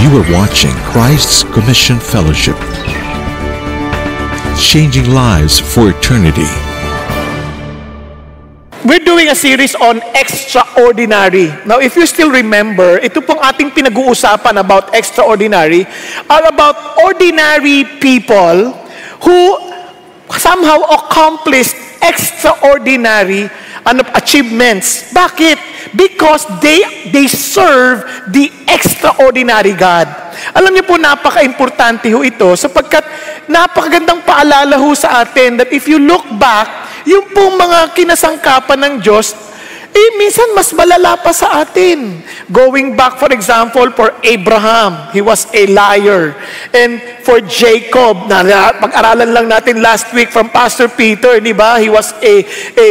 You are watching Christ's Commission Fellowship, changing lives for eternity. We're doing a series on extraordinary. Now, if you still remember, ito pong ating pinag-uusapan about extraordinary are about ordinary people who somehow accomplished extraordinary achievements. Bakit? Because they serve the extraordinary God. Alam niyo po, napaka-importante ho ito sapagkat napakagandang paalala ho sa atin that if you look back, yung pong mga kinasangkapan ng Diyos, minsan mas malala pa sa atin. Going back, for example, for Abraham, he was a liar. And for Jacob, pag-aralan lang natin last week from Pastor Peter, di ba? He was a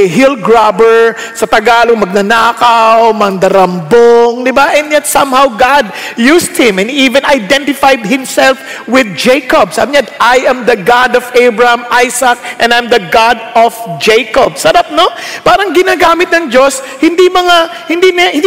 hill grabber. Sa Tagalog, magnanakaw, mandarambong, di ba? And yet somehow God used him and even identified himself with Jacob. Sabi niya, I am the God of Abraham, Isaac, and I'm the God of Jacob. Sarap, no? Parang ginagamit ng Diyos, hindi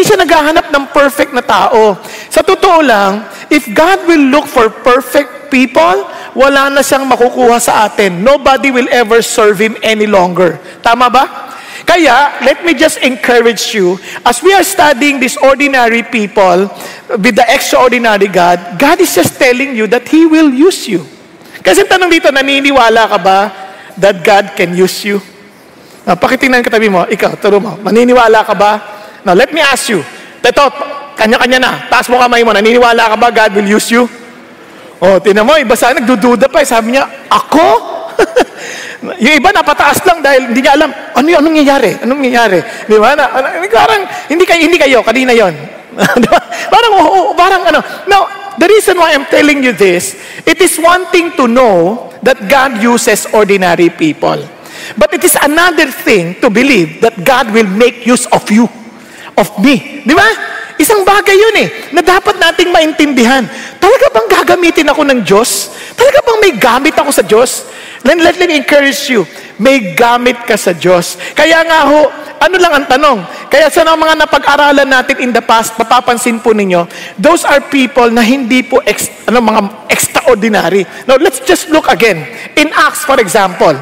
siya naghahanap ng perfect na tao. Sa totoo lang, if God will look for perfect people, wala na siyang makukuha sa atin. Nobody will ever serve Him any longer. Tama ba? Kaya, let me just encourage you, as we are studying these ordinary people with the extraordinary God, God is just telling you that He will use you. Kasi tanong dito, naniniwala ka ba that God can use you? Pakitingnan katabi mo, ikaw, turo mo, maniniwala ka ba? Now, let me ask you, ito, kanya-kanya na, taas mo kamay mo, naniniwala ka ba God will use you? Tinan mo, iba sana nagdududa pa, sabi niya, ako? Yung iba napataas lang dahil hindi niya alam, anong nangyayari? Anong nangyayari? Di ba? Parang, hindi kayo, kanina yon. Diba? Parang ano. Now, the reason why I'm telling you this, it is one thing to know that God uses ordinary people. But it is another thing to believe that God will make use of you, of me. Di ba? Isang bagay yun na dapat nating maintindihan. Talaga bang gagamitin ako ng Diyos? Talaga bang may gamit ako sa Diyos? Let me encourage you, may gamit ka sa Diyos. Kaya nga ho, ano lang ang tanong? Kaya sa mga napag-aralan natin in the past, mapapansin po ninyo, those are people na hindi po mga extraordinary. Now, let's just look again. In Acts, for example,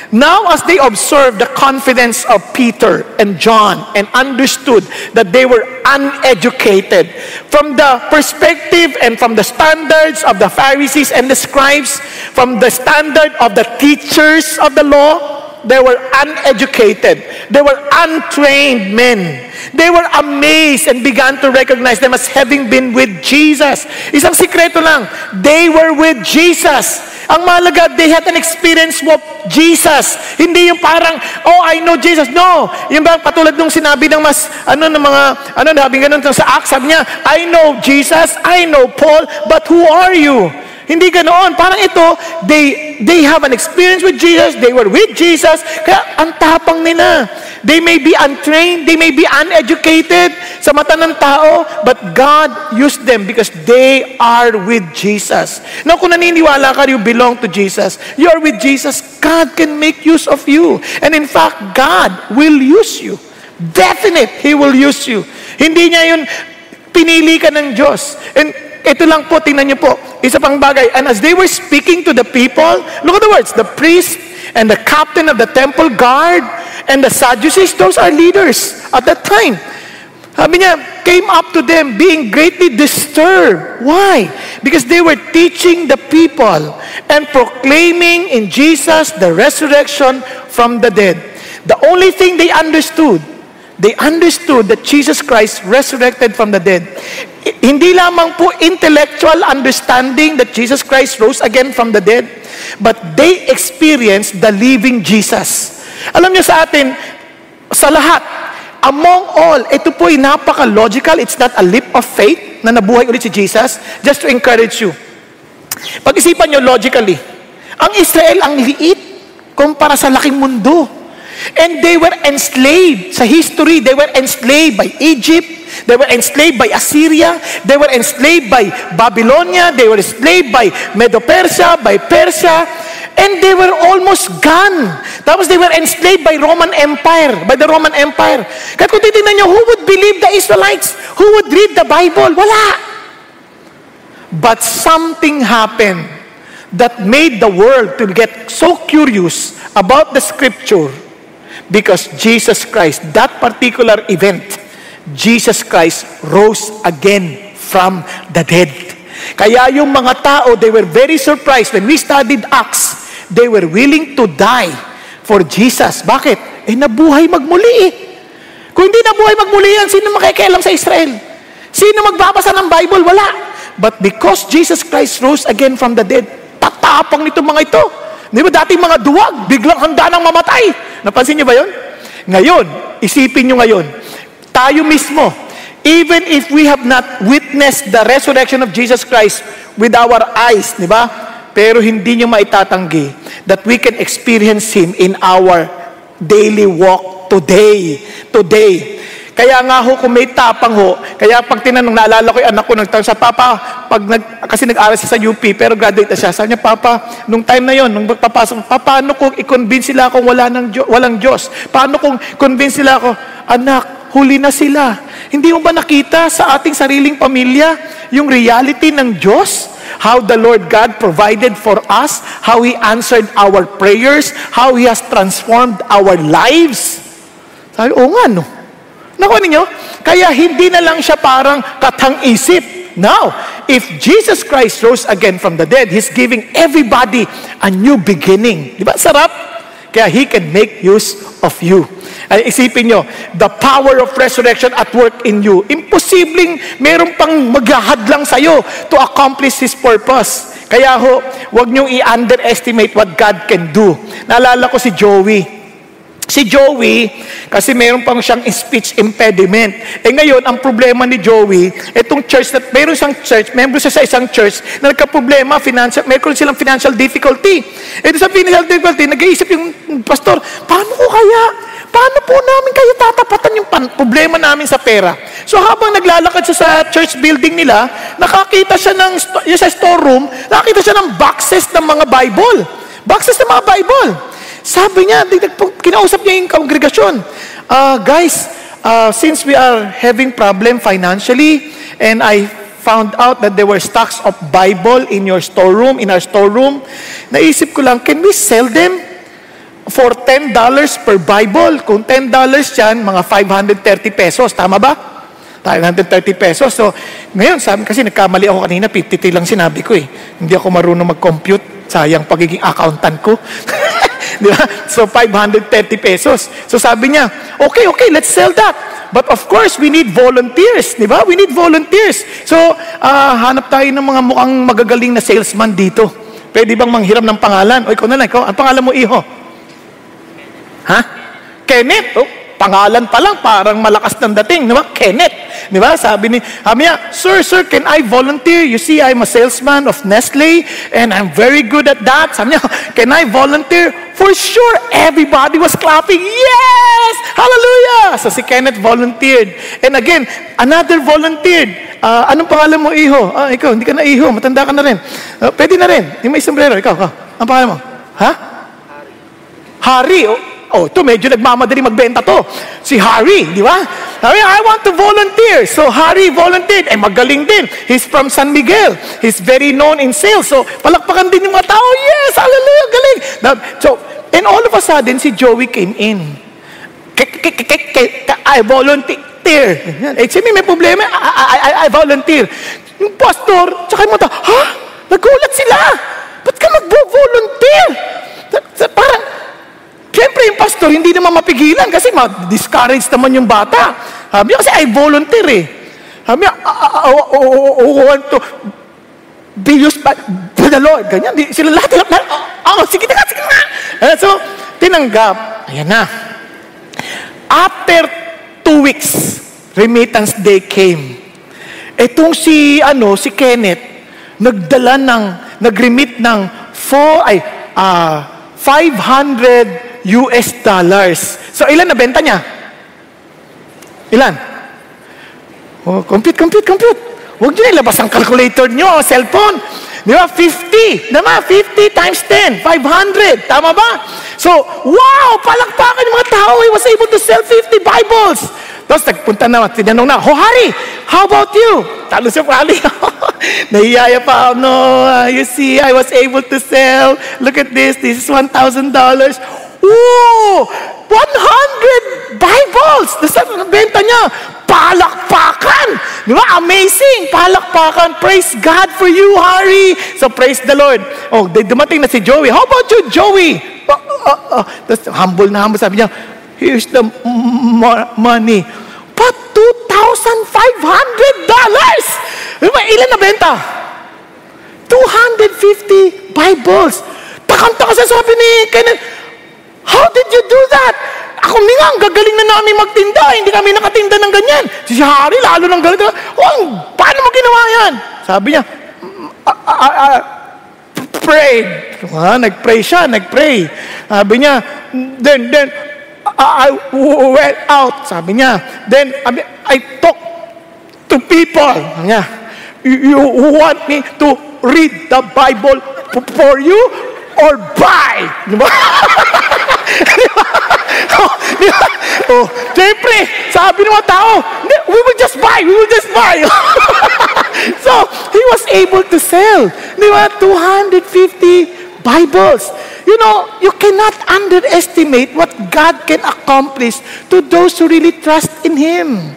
now, as they observed the confidence of Peter and John and understood that they were uneducated, from the perspective and from the standards of the Pharisees and the scribes, from the standard of the teachers of the law, they were uneducated. They were untrained men. They were amazed and began to recognize them as having been with Jesus. Isang sikreto lang, they were with Jesus. Ang mahalaga, they had an experience with Jesus. Hindi yung parang, I know Jesus. No. Yung bang patulad nung sinabi ng sabi ganun sa Acts, sabi niya, I know Jesus, I know Paul, but who are you? Hindi ganoon. Parang ito, they have an experience with Jesus, they were with Jesus, kaya ang tapang nila. They may be untrained, they may be uneducated sa mata ng tao, but God used them because they are with Jesus. Now, kung naniniwala ka, you belong to Jesus, you are with Jesus, God can make use of you. And in fact, God will use you. Definite, He will use you. Hindi niya yun, pinili ka ng Diyos. And ito lang po, tingnan niyo po, isa pang bagay. And as they were speaking to the people, look at the words, the priest and the captain of the temple guard and the Sadducees, those are leaders at that time. Sabi niya, came up to them being greatly disturbed. Why? Because they were teaching the people and proclaiming in Jesus the resurrection from the dead. The only thing they understood that Jesus Christ resurrected from the dead. Hindi lamang po intellectual understanding that Jesus Christ rose again from the dead, but they experienced the living Jesus. Alam niyo sa atin, sa lahat, among all, ito po ay napaka-logical, it's not a leap of faith na nabuhay ulit si Jesus. Just to encourage you, pag-isipan niyo logically, ang Israel ang liit kumpara sa laking mundo. And they were enslaved. Sa history, they were enslaved by Egypt. They were enslaved by Assyria. They were enslaved by Babylonia. They were enslaved by Medo-Persia, by Persia. And they were almost gone. Tapos they were enslaved by Roman Empire, by the Roman Empire. Kaya kung titignan nyo, who would believe the Israelites? Who would read the Bible? Wala. But something happened that made the world to get so curious about the scripture because Jesus Christ, that particular event, Jesus Christ rose again from the dead. Kaya yung mga tao, they were very surprised. When we studied Acts, they were willing to die for Jesus. Bakit? Nabuhay magmuli eh. Kung hindi nabuhay magmuli yan, sino makikialam sa Israel? Sino magbabasa ng Bible? Wala. But because Jesus Christ rose again from the dead, tatapang nito mga ito. Di ba dating mga duwag, biglang handa nang mamatay. Napansin niyo ba yun? Ngayon, isipin niyo ngayon, tayo mismo, even if we have not witnessed the resurrection of Jesus Christ with our eyes, di ba? Pero hindi niyo maitatanggi that we can experience Him in our daily walk today. Today. Kaya nga ho, kung may tapang ho, kaya pag tinanong, naalala ko yung anak ko, nagtanong sa Papa, kasi nag-aral siya sa UP, pero graduate na siya. Sabi niya, Papa, nung time na yon, nung papasok, paano kung i-convince sila akong walang Diyos? Paano kung convince sila ako, anak, huli na sila. Hindi mo ba nakita sa ating sariling pamilya yung reality ng Diyos? How the Lord God provided for us, how He answered our prayers, how He has transformed our lives. Sabi, oo nga, no? Nakuha ninyo? Kaya hindi na lang siya parang katang-isip. Now, if Jesus Christ rose again from the dead, He's giving everybody a new beginning. Di ba? Sarap? Kaya He can make use of you. Ay, isipin nyo, the power of resurrection at work in you. Imposibleng meron pang maghahadlang sa'yo to accomplish His purpose. Kaya ho, huwag nyo i-underestimate what God can do. Naalala ko si Joey. Si Joey, kasi meron pang siyang speech impediment. Ngayon, ang problema ni Joey, itong church, meron siyang church, member siya sa isang church, na nagka-problema, meron silang financial difficulty. Sa financial difficulty, nag-iisip yung pastor, paano po namin kayo tatapatan yung problema namin sa pera? So habang naglalakad siya sa church building nila, nakakita siya sa storeroom, nakakita siya ng boxes ng mga Bible. Boxes ng mga Bible. Sabi niya, kinausap niya yung kongregasyon, guys, since we are having problem financially, and I found out that there were stocks of Bible in your storeroom, in our storeroom, naisip ko lang, can we sell them for $10 per Bible? Kung $10 yan, mga 530 pesos. Tama ba? 530 pesos. So, ngayon, sabi, kasi nagkamali ako kanina, 53 lang sinabi ko eh. Hindi ako marunong mag-compute. Sayang pagiging accountant ko. Di ba? So, 530 pesos. So, sabi niya, okay, let's sell that. But of course, we need volunteers. Di ba? We need volunteers. So, hanap tayo ng mga mukhang magagaling na salesman dito. Pwede bang manghiram ng pangalan? O, ikaw na lang. Ang pangalan mo, iho? Ha? Kenneth? Oh, pangalan pa lang, parang malakas ng dating. Di ba? Kenneth. Di ba? Sabi niya, Sir, can I volunteer? You see, I'm a salesman of Nestle, and I'm very good at that. Sabi niya, can I volunteer? For sure, everybody was clapping. Yes! Hallelujah! So si Kenneth volunteered. And again, another volunteered. Anong pangalan mo, iho? Ikaw, hindi ka na iho. Matanda ka na rin. Pwede na rin. Yung may sombrero. Ikaw. Ang pangalan mo? Ha? Harry. Ito medyo nagmamadali magbenta to. Si Harry, di ba? I want to volunteer. So Harry volunteered. Magaling din. He's from San Miguel. He's very known in sales. So palakpakan din yung mga tao. Yes, hallelujah, galing. So, and all of a sudden, si Joey came in. I volunteer. Sabi, may problema. I volunteer. Yung pastor, tsaka yung mga tao, ha? Nagulat sila. Ba't ka mag-volunteer? Parang, siyempre yung pastor, hindi naman mapigilan kasi ma-discourage naman yung bata. Sabi niya kasi I volunteer eh. Sabi niya, want to be used by the Lord. Ganyan. Sila lahat, sige na. So, tinanggap. Ayan na. After 2 weeks, remittance day came. Etong si Kenneth, nag-remit ng $500 So, ilan na benta niya? Ilan? Compute. Huwag nyo ilabas ang calculator nyo, cellphone. Di ba? 50. Diba? 50 times 10. 500. Tama ba? So, wow! Palakpakan yung mga tao. He was able to sell 50 Bibles. Tapos, nagpunta na, tinanong na, Harry, how about you? talo siya probably. Nahiyaya pa, no, you see, I was able to sell. Look at this is $1,000. Woo! 100 Bibles! Ang benta niya, palakpakan! Di ba? Amazing! Palakpakan! Praise God for you, Harry! So, praise the Lord. Oh, dumating na si Joey. How about you, Joey? Tapos, humble na humble. Sabi niya, here's the money. But $2,500! Di ba? Ilan na benta? 250 Bibles. Takam-taka sa sabi ni Kenneth, how did you do that? Ako nga, ang gagaling na namin magtinda. Hindi kami nakatinda ng ganyan. Si Harry, lalo ng galing. Paano mo ginawa yan? Sabi niya, prayed. Nag-pray siya, nag-pray. Sabi niya, then, I went out. Sabi niya, then, I talked to people. Sabi niya, you want me to read the Bible for you or buy? Diba? Siyempre, sabi ng mga tao, we will just buy. So, he was able to sell, 250 Bibles. You know, you cannot underestimate what God can accomplish to those who really trust in Him.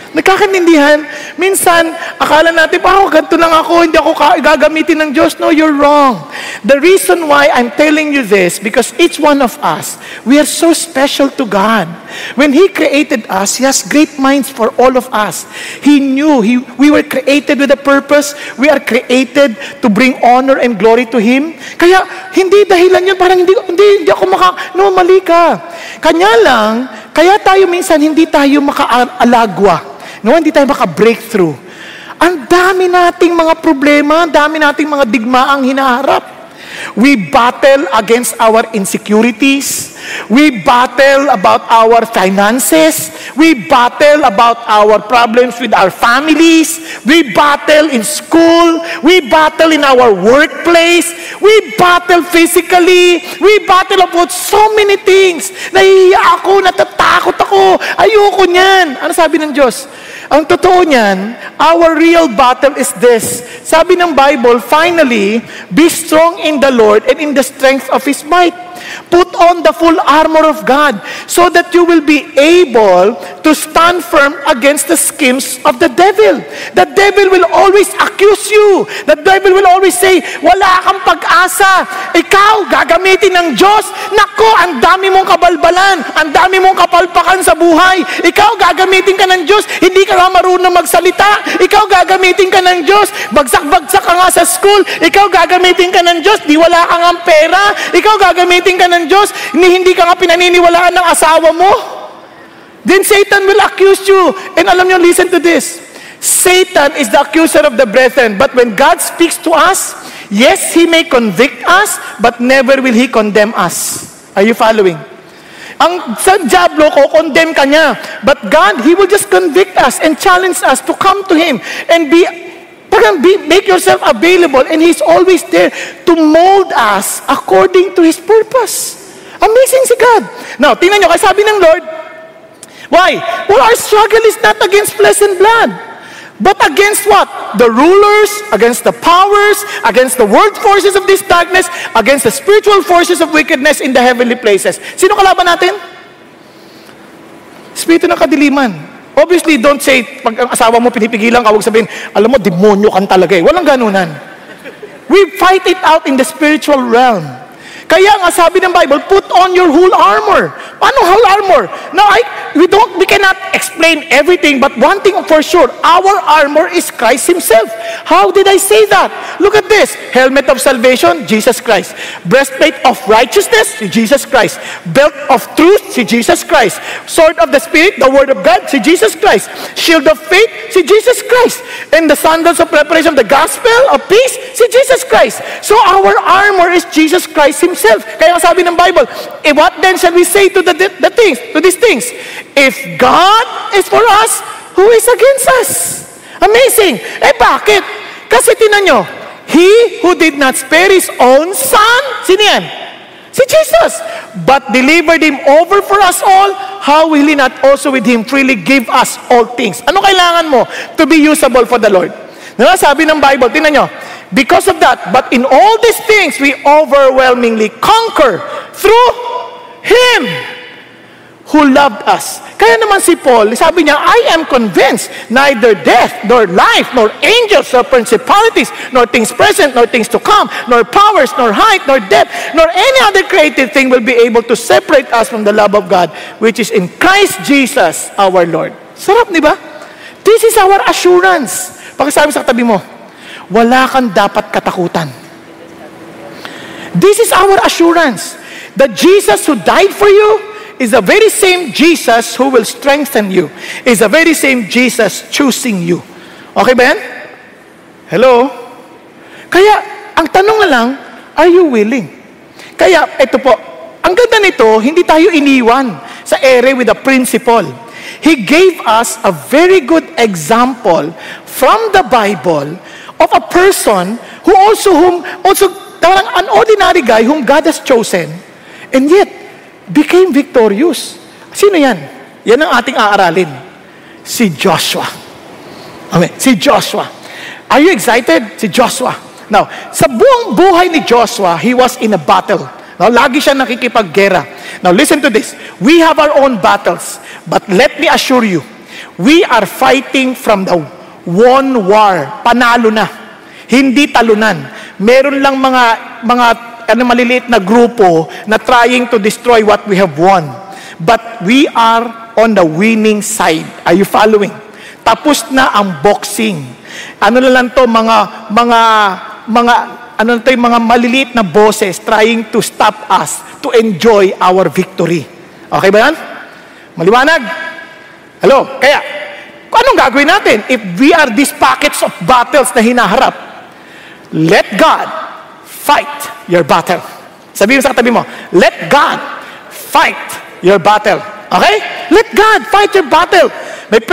Nagkakaintindihan? Minsan, akala natin, ganito lang ako, hindi ako gagamitin ng Diyos. No, you're wrong. The reason why I'm telling you this, because each one of us, we are so special to God. When He created us, He has great minds for all of us. He knew we were created with a purpose. We are created to bring honor and glory to Him. Kaya, hindi dahilan yun, parang hindi ako mali ka. Kaya tayo minsan, hindi tayo makaalagwa. Hindi tayo maka-breakthrough. Ang dami nating mga problema, ang dami nating mga digmaang hinaharap. We battle against our insecurities. We battle about our finances. We battle about our problems with our families. We battle in school. We battle in our workplace. We battle physically. We battle about so many things. Nahihiya ako, natatakot ako. Ayoko niyan. Ano sabi ng Diyos? Ang totoo niyan, our real battle is this. Sabi ng Bible, finally, be strong in the Lord and in the strength of His might. Put on the full armor of God so that you will be able to stand firm against the schemes of the devil. The devil will always accuse you. The devil will always say, wala kang pag-asa. Ikaw, gagamitin ng Diyos. Nako, ang dami mong kabalbalan. Ang dami mong kapalpakan sa buhay. Ikaw, gagamitin ka ng Diyos. Hindi ka nga marunong magsalita. Ikaw, gagamitin ka ng Diyos. Bagsak-bagsak ka nga sa school. Ikaw, gagamitin ka ng Diyos. Di wala ka nga pera. Ikaw, gagamitin ka ng Diyos, hindi ka nga pinaniniwalaan ng asawa mo. Then Satan will accuse you. And alam niyo, listen to this. Satan is the accuser of the brethren. But when God speaks to us, yes, He may convict us, but never will He condemn us. Are you following? Sa Diablo, condemn ka niya. But God, He will just convict us and challenge us to come to Him and make yourself available, and He's always there to mold us according to His purpose. Amazing si God. Now, tingnan nyo, kasi sabi ng Lord, why? Well, our struggle is not against flesh and blood, but against what? The rulers, against the powers, against the world forces of this darkness, against the spiritual forces of wickedness in the heavenly places. Sino kalaban natin? Espiritu ng kadiliman. Obviously, don't say, pag ang asawa mo pinipigilan ka, huwag sabihin, alam mo, demonyo kan talaga eh. Walang ganunan. We fight it out in the spiritual realm. Kaya nga sabi ng Bible, put on your whole armor. Paano whole armor? Now, we cannot explain everything, but one thing for sure, our armor is Christ Himself. How did I say that? Look at this. Helmet of salvation, Jesus Christ. Breastplate of righteousness, si Jesus Christ. Belt of truth, si Jesus Christ. Sword of the Spirit, the Word of God, si Jesus Christ. Shield of faith, si Jesus Christ. And the sandals of preparation, the gospel of peace, si Jesus Christ. So our armor is Jesus Christ Himself. Kaya sabi ng Bible, what then shall we say to these things? If God is for us, who is against us? Amazing. Bakit? Kasi tinan nyo, He who did not spare His own Son, sino yan? Si Jesus. But delivered him over for us all, how will he not also with him freely give us all things? Ano kailangan mo to be usable for the Lord? Diba? Sabi ng Bible, tingnan nyo, because of that, but in all these things, we overwhelmingly conquer through Him who loved us. Kaya naman si Paul, sabi niya, I am convinced neither death, nor life, nor angels, nor principalities, nor things present, nor things to come, nor powers, nor height, nor depth, nor any other created thing will be able to separate us from the love of God, which is in Christ Jesus our Lord. Sarap, di ba? This is our assurance. Pakisabi sa katabi mo, wala kang dapat katakutan. This is our assurance. That Jesus who died for you is the very same Jesus who will strengthen you. Is the very same Jesus choosing you. Okay ba yan? Hello? Kaya, ang tanong na lang, are you willing? Kaya, ito po, ang ganda nito, hindi tayo iniwan sa ere with a principle. He gave us a very good example from the Bible of a person who also parang an ordinary guy whom God has chosen and yet became victorious. Sino yan? Yan ang ating aaralin. Si Joshua. Amen. Si Joshua. Are you excited? Si Joshua. Now, sa buong buhay ni Joshua, he was in a battle. Now, lagi siya nakikipaggera. Now, listen to this. We have our own battles. But let me assure you, we are fighting from the won war. Panalo na. Hindi talunan. Meron lang mga maliliit na grupo na trying to destroy what we have won. But we are on the winning side. Are you following? Tapos na ang boxing. Ano na lang to, mga maliliit na bosses trying to stop us to enjoy our victory. Okay ba yan? Maliwanag? Hello? Kaya, anong gagawin natin if we are these packets of battles na hinaharap? Let God fight your battle. Sabihin sa katabi mo, let God fight your battle. Okay? Let God fight your battle. May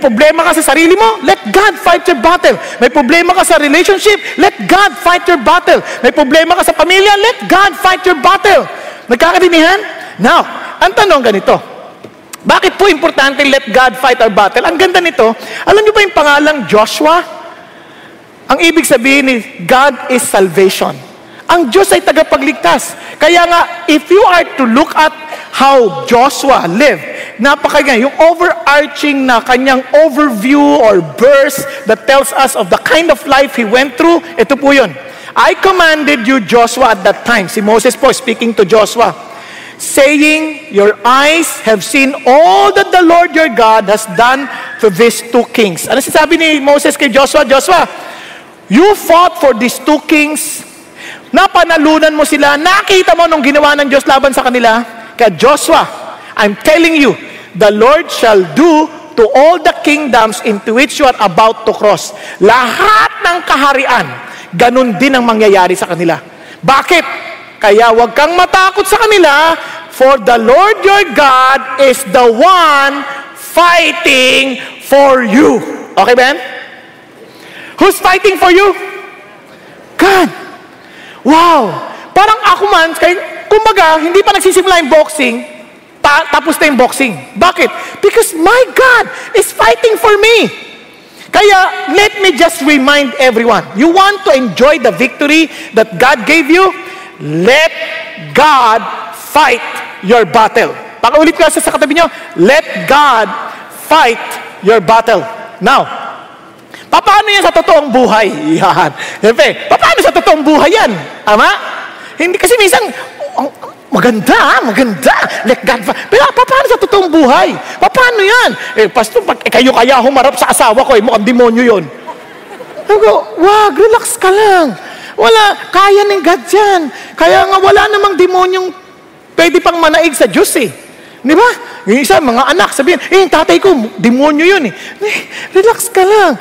problema ka sa sarili mo, let God fight your battle. May problema ka sa relationship, let God fight your battle. May problema ka sa pamilya, let God fight your battle. Nagkakadinihan? Now, ang tanong ganito, bakit po importante let God fight our battle? Ang ganda nito, alam niyo ba yung pangalang Joshua? Ang ibig sabihin ni God is salvation. Ang Diyos ay tagapagligtas. Kaya nga, if you are to look at how Joshua lived, napakaganda, yung overarching na kanyang overview or verse that tells us of the kind of life he went through, ito po yun. I commanded you, Joshua, at that time. Si Moses po speaking to Joshua, saying, your eyes have seen all that the Lord your God has done to these two kings. Ano sinasabi ni Moses kay Joshua? Joshua, you fought for these two kings, napanalunan mo sila, nakita mo nung ginawa ng Diyos laban sa kanila. Kaya Joshua, I'm telling you, the Lord shall do to all the kingdoms into which you are about to cross. Lahat ng kaharian, ganun din ang mangyayari sa kanila. Bakit? Kaya huwag kang matakot sa kanila, for the Lord your God is the one fighting for you. Okay ba yan? Who's fighting for you? God. Wow! Parang ako man, kumbaga, hindi pa nagsisimula yung boxing, tapos na yung boxing. Bakit? Because my God is fighting for me. Kaya, let me just remind everyone, you want to enjoy the victory that God gave you? Let God fight your battle. Pakaulit ko sa katabi nyo, let God fight your battle. Now, paano yan sa totoong buhay? Yan. Paano sa totoong buhay yan? Ama? Hindi kasi minsan, maganda. Let God fight. Pero paano sa totoong buhay? Paano yan? Pastor, kayo kaya humarap sa asawa ko, mukhang demonyo yun. Wag, relax ka lang. Wala, kaya ng God yan. Kaya nga wala namang demonyong pwede pang manaig sa Diyos eh. Di ba? Yung isa, mga anak, sabihin, tatay ko, demonyo yun eh. Relax ka lang.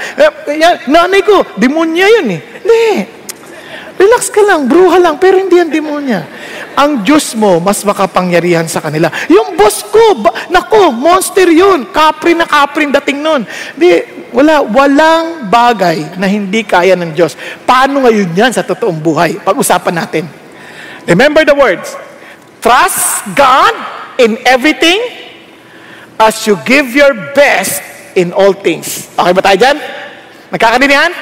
Nanay ko, demonyo yun eh. Hindi. Relax ka lang, bruha lang, pero hindi yan demonya. Ang Diyos mo, mas makapangyarihan sa kanila. Yung boss ko, nako, monster yun. Kaprin na kaprin dating nun. Walang bagay na hindi kaya ng Diyos. Paano ngayon yan sa totoong buhay? Pag-usapan natin. Remember the words. Trust God in everything as you give your best in all things. Okay ba tayo dyan? Nagkakanindihan?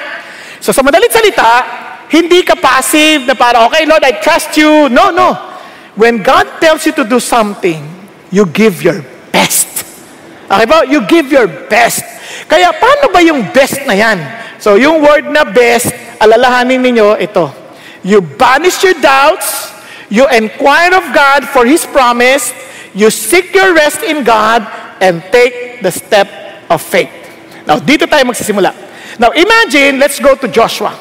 So sa madalit salita, hindi ka passive na para, okay Lord, I trust you. No, no. When God tells you to do something, you give your best. Okay ba? You give your best. Kaya paano ba yung best na yan? So yung word na best, alalahanin ninyo ito. You banish your doubts, you inquire of God for His promise, you seek your rest in God, and take the step of faith. Now, dito tayo magsisimula. Now, imagine, let's go to Joshua.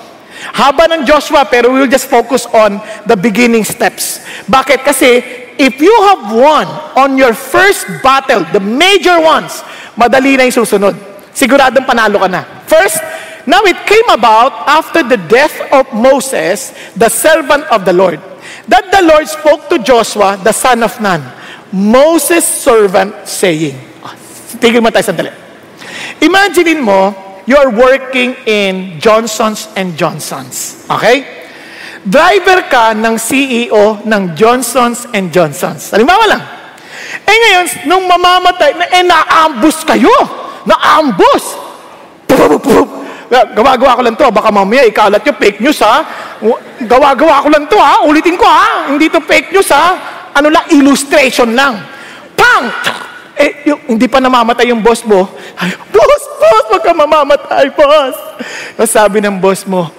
Haba ng Joshua, pero we will just focus on the beginning steps. Bakit? Kasi, if you have won on your first battle, the major ones, madali na yung susunod. Siguradong panalo ka na. First, now it came about after the death of Moses, the servant of the Lord, that the Lord spoke to Joshua, the son of Nun, Moses' servant, saying, tigil mo tayo sandali. Imagine mo, you're working in Johnson's and Johnson's. Okay? Driver ka ng CEO ng Johnson's and Johnson's. Halimbawa lang. Eh ngayon, nung mamamatay, na-ambush kayo. Na-ambush. Gawa-gawa ko lang to. Baka mamaya ikalat yung fake news, ha? Gawa-gawa ko lang to, ha? Ulitin ko, ha? Hindi to fake news, ha? Ano lang, illustration lang. Pang! Eh, hindi pa namamatay yung boss mo. Ay, boss, wag ka mamamatay, boss. Tapos sabi ng boss mo,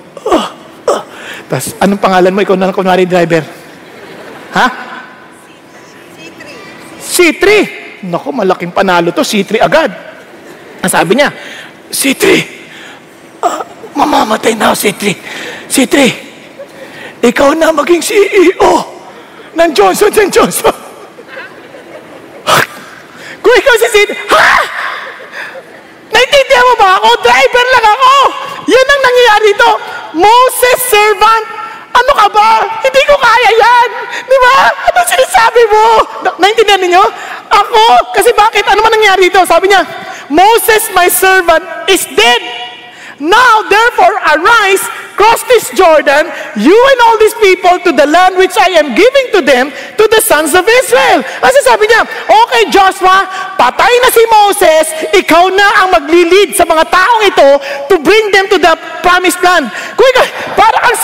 tapos, anong pangalan mo? Ikaw na kunwari driver. Ha? C3. Naku, malaking panalo to. C3 agad. Ang sabi niya, C3, mamamatay na ako, C3. C3, ikaw na maging CEO ng Johnson & Johnson. Kung ikaw si Sid, ha? Naintindihan mo ba ako? Driver lang ako. Yan ang nangyayari dito. Moses, servant. Ano ka ba? Hindi ko kaya yan. Di ba? Ano sinasabi mo? Naintindihan ninyo? Ako? Kasi bakit? Ano man nangyayari dito? Sabi niya, Moses, my servant, is dead. Now, therefore, arise, cross this Jordan, you and all these people to the land which I am giving to them, to the sons of Israel. Kasi sabi niya, okay Joshua, patay na si Moses, ikaw na ang maglilid sa mga taong ito to bring them to the promised land. Kung ikaw, para kang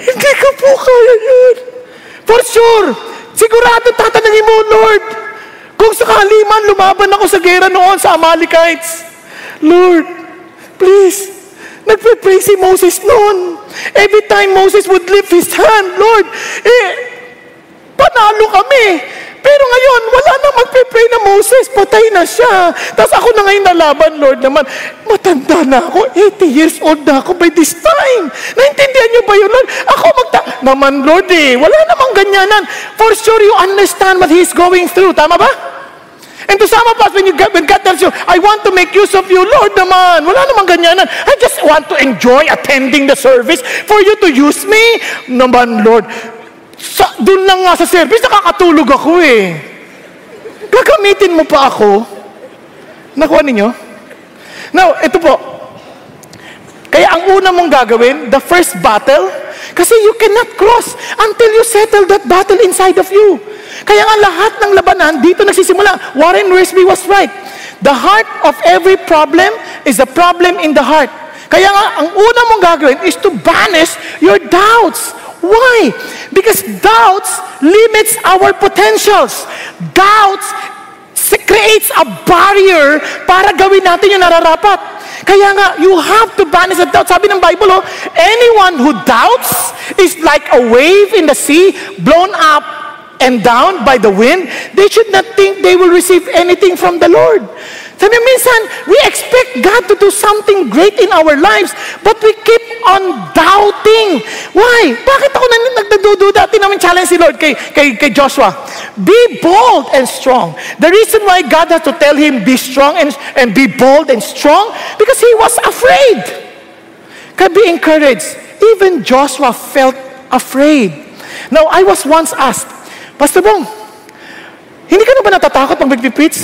hindi ka po kaya yun. For sure, sigurado tatanungin mo, Lord, kung sakali man lumaban ako sa gera noon sa Amalekites, Lord, please, nagpe-pray si Moses noon. Every time Moses would lift his hand, Lord, panalo kami. Pero ngayon, wala na magpe-pray na Moses, patay na siya. Tapos ako na ngayon nalaban, Lord naman. Matanda na ako, 80 years old na ako by this time. Naintindihan niyo ba yun, Lord? Ako naman, Lord wala namang ganyanan. For sure, you understand what He's going through. Tama ba? And to some of us, when God tells you, I want to make use of you, Lord naman, wala namang ganyanan. I just want to enjoy attending the service for you to use me. Naman, Lord, doon lang nga sa service, nakakatulog ako Gagamitin mo pa ako. Nakuha ninyo? Now, ito po. Kaya ang una mong gagawin, the first battle, kasi you cannot cross until you settle that battle inside of you. Kaya nga lahat ng labanan, dito nagsisimula. Warren Wiersbe was right. The heart of every problem is a problem in the heart. Kaya nga, ang una mong gagawin is to banish your doubts. Why? Because doubts limits our potentials. Doubts creates a barrier para gawin natin yung nararapat. Kaya nga, you have to banish the doubt. Sabi ng Bible, anyone who doubts is like a wave in the sea, blown up and down by the wind. They should not think they will receive anything from the Lord. Sabi minsan, we expect God to do something great in our lives, but we keep on doubting. Why? Bakit ako nagdadududa? Namin challenge si Lord kay Joshua. Be bold and strong. The reason why God has to tell him, be strong and be bold and strong, because he was afraid. Kaya be encouraged. Even Joshua felt afraid. Now, I was once asked, Pastor Bong, hindi ka na ba natatakot pag mag-preach?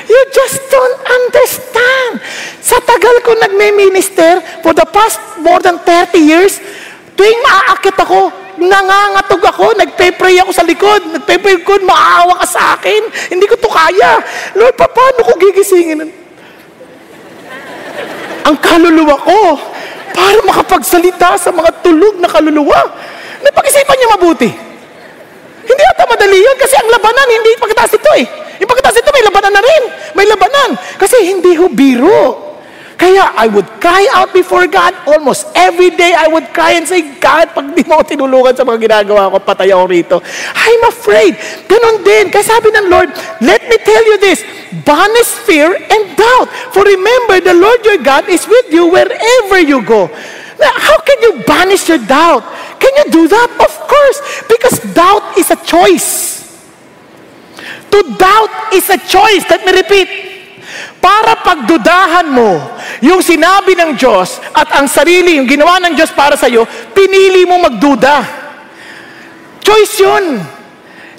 You just don't understand. Sa tagal ko nagme-minister, for the past more than 30 years, Tuwing maaakit ako, nangangatog ako, nagpe-pray ako sa likod, nagpe-pray ko, maawa ka sa akin. Hindi ko to kaya. Lord, paano ko gigisingin? Ang kaluluwa ko, para makapagsalita sa mga tulog na kaluluwa. Napag-isipan niyo mabuti. Hindi ata madali yun kasi ang labanan, hindi pagkataas ito eh. Yung pagkataas ito, may labanan na rin. May labanan. Kasi hindi ho biro. Kaya I would cry out before God. Almost every day I would cry and say, God, pag di mo ako tinulungan sa mga ginagawa ko, patay ako rito. I'm afraid. Ganon din. Kaya sabi ng Lord, let me tell you this, banish fear and doubt. For remember, the Lord your God is with you wherever you go. Now, how can you banish your doubt? Can you do that? Of course. Because doubt is a choice. To doubt is a choice. Let me repeat. Para pagdudahan mo yung sinabi ng Diyos at ang sarili, yung ginawa ng Diyos para sa iyo, pinili mo magduda. Choice yun.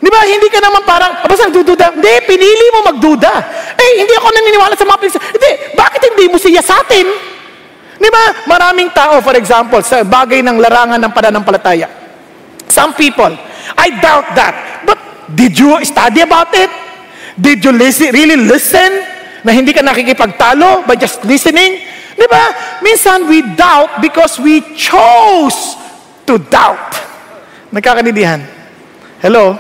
Di ba? Hindi ka naman parang, basta nagdududa. Hindi, pinili mo magduda. Hindi ako naniniwala sa mga pinagsasabi. Hindi, bakit hindi mo siya sa atin? Di ba? Maraming tao, for example, sa bagay ng larangan ng pananampalataya. Some people, I doubt that. But did you study about it? Did you really listen? Na hindi ka nakikipagtalo by just listening? Di ba? Minsan we doubt because we chose to doubt. Nagkakanindihan. Hello?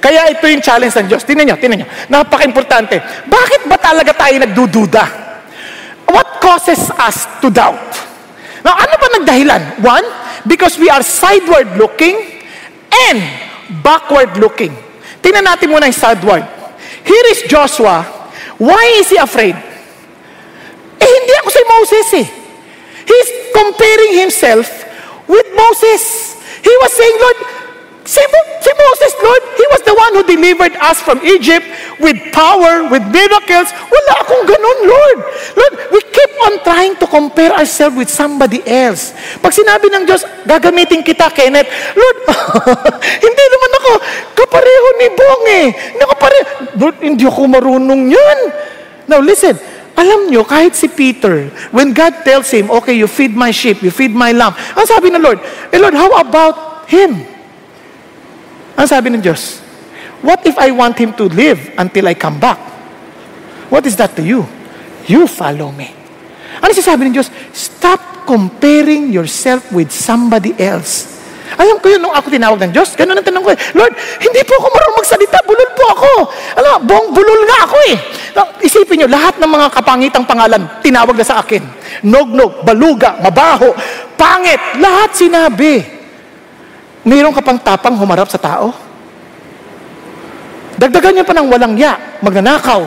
Kaya ito yung challenge ng Diyos. Tingnan nyo. Napaka-importante. Bakit ba talaga tayo nagdududa? What causes us to doubt? Now, ano ba nagdahilan? One, because we are sideward looking and backward looking. Tingnan natin muna yung sideward. Here is Joshua. Why is he afraid? Hindi ako si Moses eh. He's comparing himself with Moses. He was saying, Lord, si Moses, Lord, he was the one who delivered us from Egypt with power, with miracles. Wala akong ganun, Lord. Lord, we keep on trying to compare ourselves with somebody else. Pag sinabi ng Diyos, gagamitin kita, Kenneth, Lord, hindi naman ako kapareho ni Bong eh. Lord, hindi ako marunong yan. Now listen, alam nyo, kahit si Peter, when God tells him, okay, you feed my sheep, you feed my lamb, ang sabi ng Lord, Lord, how about him? Ang sabi ng Diyos, what if I want him to live until I come back? What is that to you? You follow me. Ano sasabi ng Diyos? Stop comparing yourself with somebody else. Alam ko yun, nung ako tinawag ng Diyos, ganun ang tanong ko, Lord, hindi po ako marunong magsalita, bulol po ako. Alam, bulol nga ako eh. Isipin nyo, lahat ng mga kapangitang pangalan, tinawag na sa akin. Nognog, baluga, mabaho, pangit, lahat sinabi. Mayroon ka pang tapang humarap sa tao? Dagdagan nyo pa ng walang ya, magnanakaw.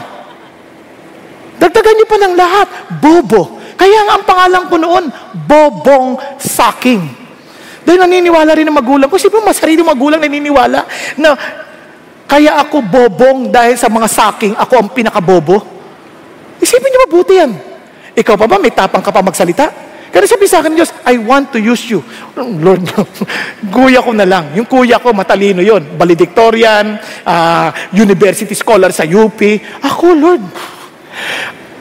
Dagdagan nyo pa ng lahat, bobo. Kaya nga ang pangalan ko noon, Bobong Saking. Dahil naniniwala rin ang magulang ko. Siyempre, masarili magulang naniniwala na kaya ako bobong dahil sa mga saking, ako ang pinakabobo. Isipin niyo mabuti yan. Ikaw pa ba, may tapang ka pa magsalita? Kaya sabi sa akin, Diyos, I want to use you. Lord, kuya ko na lang. Yung kuya ko, matalino yon, valedictorian, university scholar sa UP. Ako, Lord,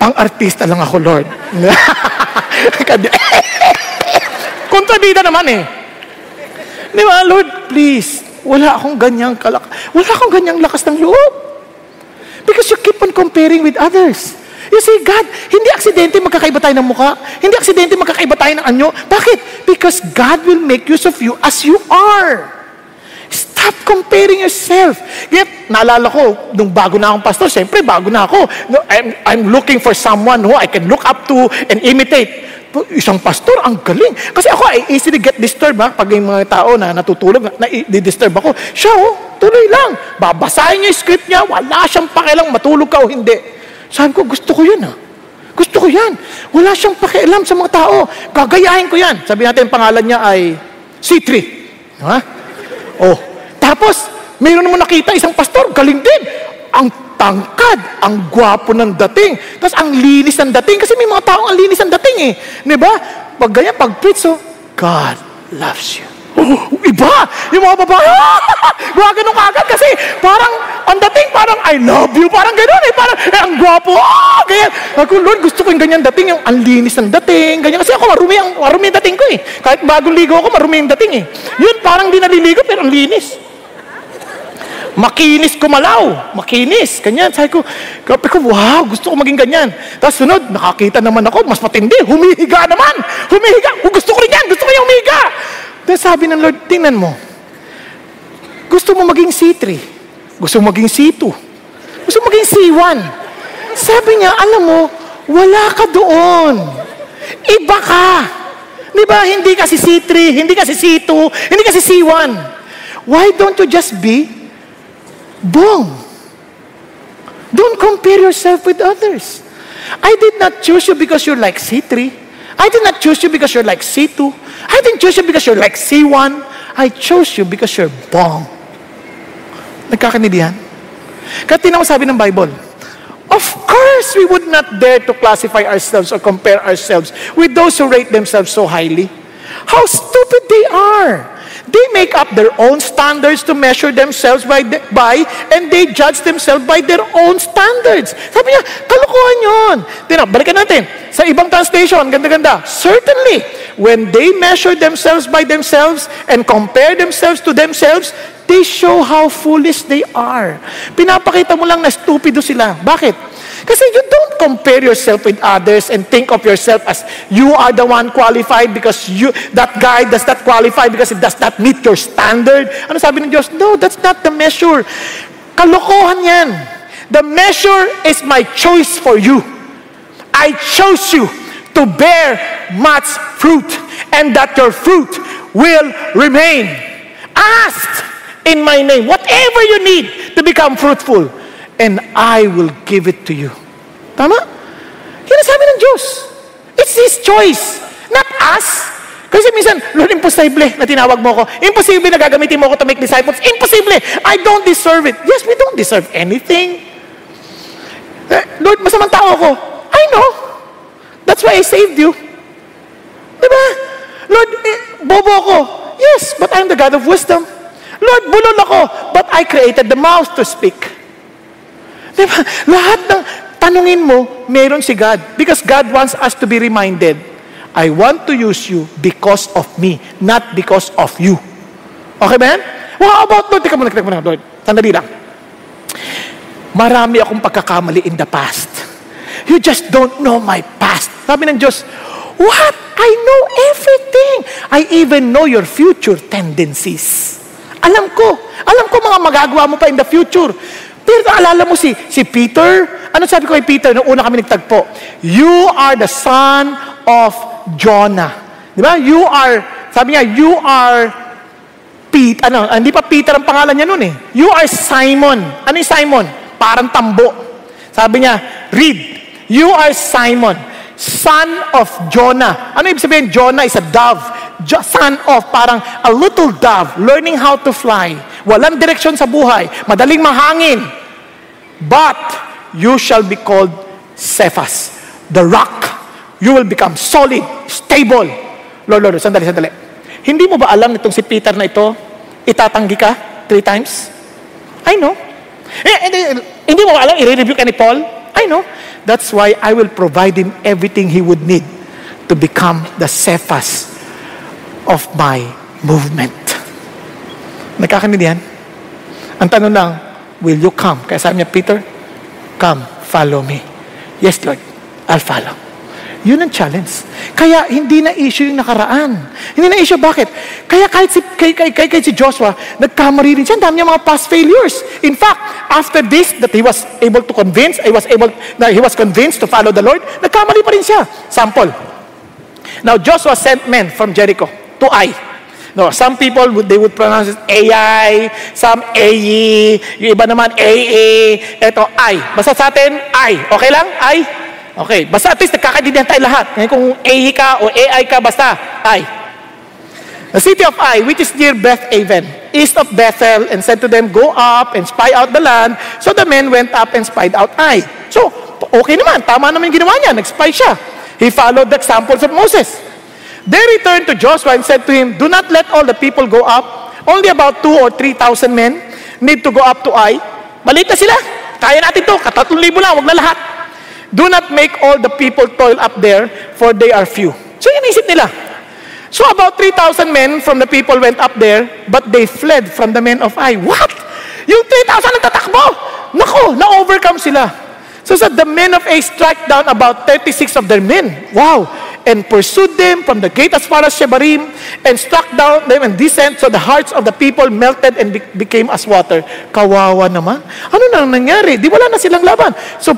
pang artista lang ako, Lord. Kontrabida naman eh. Di ba, Lord, please, wala akong ganyang lakas ng loob. Because you keep on comparing with others. You say, God, hindi aksidente magkakaiba tayo ng mukha. Hindi aksidente magkakaiba tayo ng anyo. Bakit? Because God will make use of you as you are. Stop comparing yourself. Kaya, naalala ko, nung bago na akong pastor, siyempre, bago na ako. I'm looking for someone who I can look up to and imitate. Isang pastor, ang galing. Kasi ako, I easily get disturbed, pag yung mga tao na natutulog, na-disturb ako. Siya, tuloy lang. Babasahin niya yung script niya, wala siyang pakialam, matulog ka o hindi. Sabi ko, gusto ko yun, Gusto ko yan. Wala siyang pakialam sa mga tao. Gagayahin ko yan. Sabi natin, pangalan niya ay C3. Tapos, mayroon naman nakita, isang pastor, galing din. Ang tangkad, ang gwapo ng dating. Tapos ang linis ng dating. Kasi may mga taong ang linis ng dating eh. Di ba? Pag ganyan, pag preach, God loves you. iba! Yung mga babae, gumagano kagad kasi parang, ang dating parang, I love you, parang gano'n eh, parang, ang gwapo, ganyan. Ako, Lord, gusto ko yung ganyan dating, yung ang linis ng dating, ganyan. Kasi ako, marumi yung dating ko eh. Kahit bagong ligo ako, marumi yung dating eh. Yun, parang di naliligo, pero ang linis. Makinis kumalaw. Makinis. Ganyan. Sabi ko, wow, gusto ko maging ganyan. Tapos sunod, nakakita naman ako, mas matindi. Humihiga naman. Humihiga. Gusto ko rin yan. Gusto ko yung humihiga. Tapos sabi ng Lord, tingnan mo. Gusto mo maging C3. Gusto mo maging C2. Gusto mo maging C1. Sabi niya, alam mo, wala ka doon. Iba ka. Di ba? Hindi kasi C3, hindi kasi C2, hindi kasi C1. Why don't you just be Bong? Don't compare yourself with others. I did not choose you because you're like C3. I did not choose you because you're like C2. I didn't choose you because you're like C1. I chose you because you're Bong. Nagkakaintindihan? Kaya tinawag sabi ng Bible, of course, we would not dare to classify ourselves or compare ourselves with those who rate themselves so highly. How stupid they are. They make up their own standards to measure themselves by and they judge themselves by their own standards. Sabi niya, kalokohan yun. Balikan natin. Sa ibang translation, ganda-ganda. Certainly, when they measure themselves by themselves and compare themselves to themselves, they show how foolish they are. Pinapakita mo lang na stupido sila. Bakit? Kasi you don't compare yourself with others and think of yourself as you are the one qualified because that guy does not qualify because it does not meet your standard. Ano sabi ng Diyos? No, that's not the measure. Kalokohan yan. The measure is my choice for you. I chose you to bear much fruit and that your fruit will remain. Ask in my name whatever you need to become fruitful and I will give it to you. Tama? Yan ang sabi ng Diyos. It's His choice, not us. Kasi minsan, Lord, imposible na tinawag mo ko. Imposible na gagamitin mo ko to make disciples. Imposible. I don't deserve it. Yes, we don't deserve anything. Lord, masamang tao ko. I know. That's why I saved you. Diba? Lord, bobo ako. Yes, but I'm the God of wisdom. Lord, bulol ako, but I created the mouth to speak. Diba? Lahat ng tanungin mo, meron si God. Because God wants us to be reminded, I want to use you because of me, not because of you. Okay ba yan? Well, how about, Lord? Teka muna, Lord. Sandali lang. Marami akong pagkakamali in the past. You just don't know my past. Sabi ng Diyos, what? I know everything. I even know your future tendencies. Alam ko mga magagawa mo pa in the future. Pero alala mo si Peter? Ano sabi ko kay Peter nung una kami nagtagpo? You are the son of Jonah. Di ba? You are, sabi niya, you are Peter. Hindi pa Peter ang pangalan niya nun eh. You are Simon. Ano yung Simon? Parang tambo. Sabi niya, read. You are Simon, son of Jonah. Ano ibig sabihin? Jonah is a dove. Son of, parang a little dove, learning how to fly. Walang direksyon sa buhay. Madaling mahangin. But you shall be called Cephas, the rock. You will become solid, stable. Lord, sandali. Hindi mo ba alam itong si Peter na ito, itatanggi ka 3 times? I know. Hindi mo ba alam, i-review ka ni Paul? I know. That's why I will provide him everything he would need to become the Cephas of my movement. Nagkakaintindihan? Ang tanong lang, will you come? Kaya sabi niya, Peter, come, follow me. Yes, Lord, I'll follow. Yun ang challenge. Kaya hindi na issue yung nakaraan. Hindi na issue, bakit? Kaya kahit si Joshua, nagkamali rin siya. Ang dami niya mga past failures. In fact, after this, that he was convinced to follow the Lord, nagkamali pa rin siya. Sample. Now, Joshua sent men from Jericho to Ai. No, some people, they would pronounce it Ai, some Ai, yung iba naman Aa, eto Ai. Basta sa atin, Ai. Okay lang? Ai? Okay. Basta at least nagkakaintindihan tayo lahat. Ngayon kung Ai ka o Ai ka, basta Ai. The city of Ai, which is near Beth-aven, east of Bethel, and said to them, go up and spy out the land. So the men went up and spied out Ai. So, okay naman. Tama naman yung ginawa niya. Nag-spy siya. He followed the examples of Moses. They returned to Joshua and said to him, "Do not let all the people go up. Only about 2,000 or 3,000 men need to go up to Ai." Maliit na sila. Kaya natin to. 3,000 lang. Wag na lahat. "Do not make all the people toil up there, for they are few." So inisip nila. So about 3,000 men from the people went up there, but they fled from the men of Ai. What? Yung 3,000 ang tatakbo. Naku, na-overcome sila. So said the men of Ai struck down about 36 of their men. Wow. And pursued them from the gate as far as Shebarim, and struck down them and descent, so the hearts of the people melted and became as water. Kawawa naman. Ano nang nangyari? Di wala na silang laban. So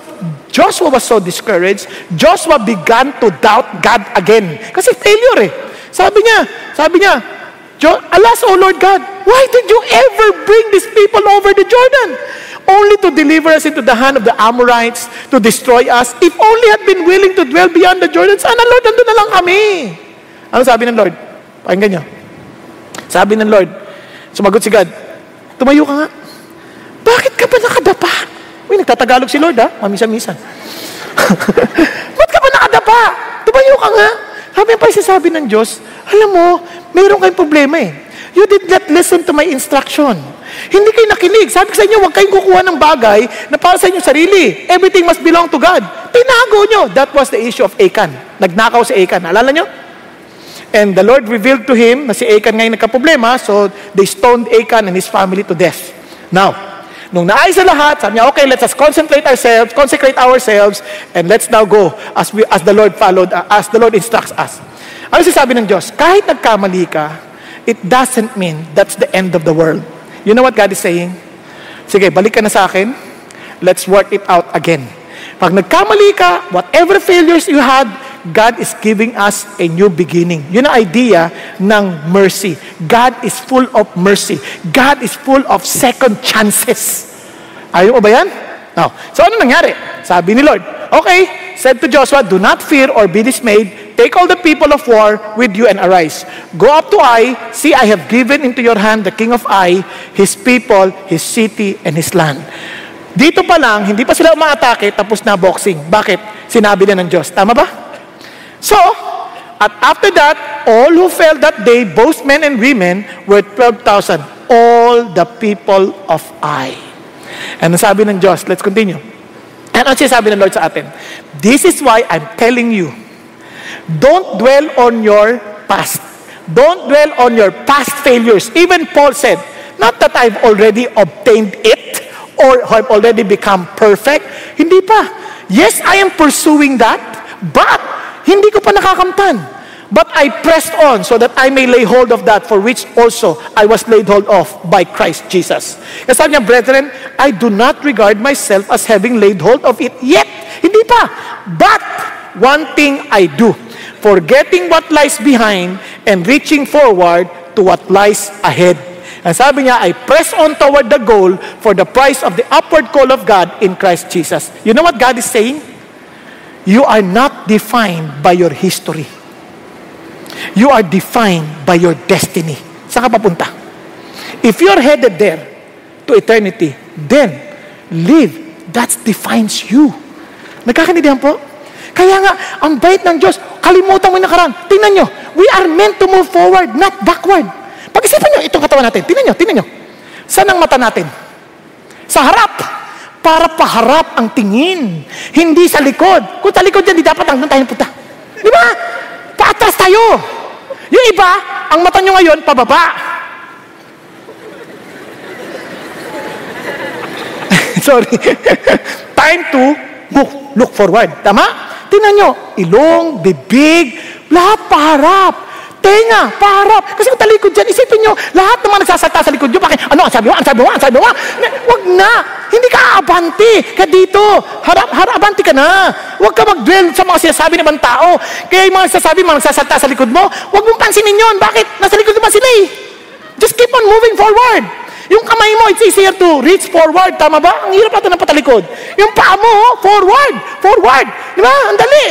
Joshua was so discouraged. Joshua began to doubt God again. Kasi failure eh. Sabi niya, "Alas, O Lord God, why did you ever bring these people over the Jordan? Only to deliver us into the hand of the Amorites, to destroy us. If only had been willing to dwell beyond the Jordan, sana Lord, nandun na lang kami." Ano sabi ng Lord? Pakinggan niyo. Sabi ng Lord, sumagot si God, "Tumayo ka nga." Bakit ka ba nakadapa? Uy, nagtatagalog si Lord ha, mamisa-misa. Ba't ka ba nakadapa? Tumayo ka nga. Sabi ng Diyos, alam mo, mayroon kayong problema eh. You did not listen to my instruction. Hindi kayo nakinig. Sabi ko sa inyo, huwag kayong kukuha ng bagay na para sa inyong sarili. Everything must belong to God. Tinago nyo. That was the issue of Achan. Nagnakaw si Achan. Alala nyo? And the Lord revealed to him na si Achan ngayon nagkaproblema, so they stoned Achan and his family to death. Now, nung naayos na lahat, sabi niya, okay, let's just consecrate ourselves, and let's now go as the Lord as the Lord instructs us. Ano sabi ng Diyos? Kahit nagkamali ka, it doesn't mean that's the end of the world. You know what God is saying? Sige, balik ka na sa akin. Let's work it out again. Pag nagkamali ka, whatever failures you had, God is giving us a new beginning. Yun ang idea ng mercy. God is full of mercy. God is full of second chances. Ayaw mo ba yan? Now, so ano nangyari? Sabi ni Lord, okay, said to Joshua, "Do not fear or be dismayed. Take all the people of war with you and arise. Go up to Ai. See, I have given into your hand the king of Ai, his people, his city, and his land." Dito pa lang, hindi pa sila umaatake, tapos na boxing. Bakit? Sinabi na ng Diyos. Tama ba? So, at after that, all who fell that day, both men and women, were 12,000. All the people of Ai. And sabi ng Diyos, let's continue. And ano sabi ng Lord sa atin? This is why I'm telling you, don't dwell on your past. Don't dwell on your past failures. Even Paul said, not that I've already obtained it or have already become perfect. Hindi pa. Yes, I am pursuing that, but hindi ko pa nakakamtan. But I pressed on so that I may lay hold of that for which also I was laid hold of by Christ Jesus. Kasi sabi niya, brethren, I do not regard myself as having laid hold of it yet. Hindi pa. But one thing I do, forgetting what lies behind and reaching forward to what lies ahead. And sabi niya, I press on toward the goal for the prize of the upward call of God in Christ Jesus. You know what God is saying? You are not defined by your history. You are defined by your destiny. Saan ka papunta? If you're headed there to eternity, then live. That defines you. Nagkakaintindihan po? Kaya nga, ang bait ng Diyos, kalimutan mo yung nakaraan. Tingnan nyo, we are meant to move forward, not backward. Pag-isipan nyo, itong katawan natin. Tingnan nyo. Saan ang mata natin? Sa harap. Para paharap ang tingin. Hindi sa likod. Kung sa likod yan, di dapat hanggang tayo punta. Di ba? Paatras tayo. Yung iba, ang mata nyo ngayon, pababa. Sorry. Time to look forward. Tama? Tingnan nyo, ilong, bibig, lahat paharap. Tenga, paharap. Kasi kung talikod dyan, isipin nyo, lahat naman nagsasalta sa likod nyo. Bakit? Ano? Ang sabi mo? Wag na. Hindi ka aabanti. Kaya dito, abanti ka na. Huwag ka mag-dwell sa mga sinasabi ng ibang tao. Kaya yung mga nagsasalta sa likod mo, huwag mong pansinin yun. Bakit? Nasa likod naman sila eh. Just keep on moving forward. Yung kamay mo, it's easier to reach forward. Tama ba? Ang hirap natin ng patalikod. Yung paa mo, forward. Di ba? Ang dali.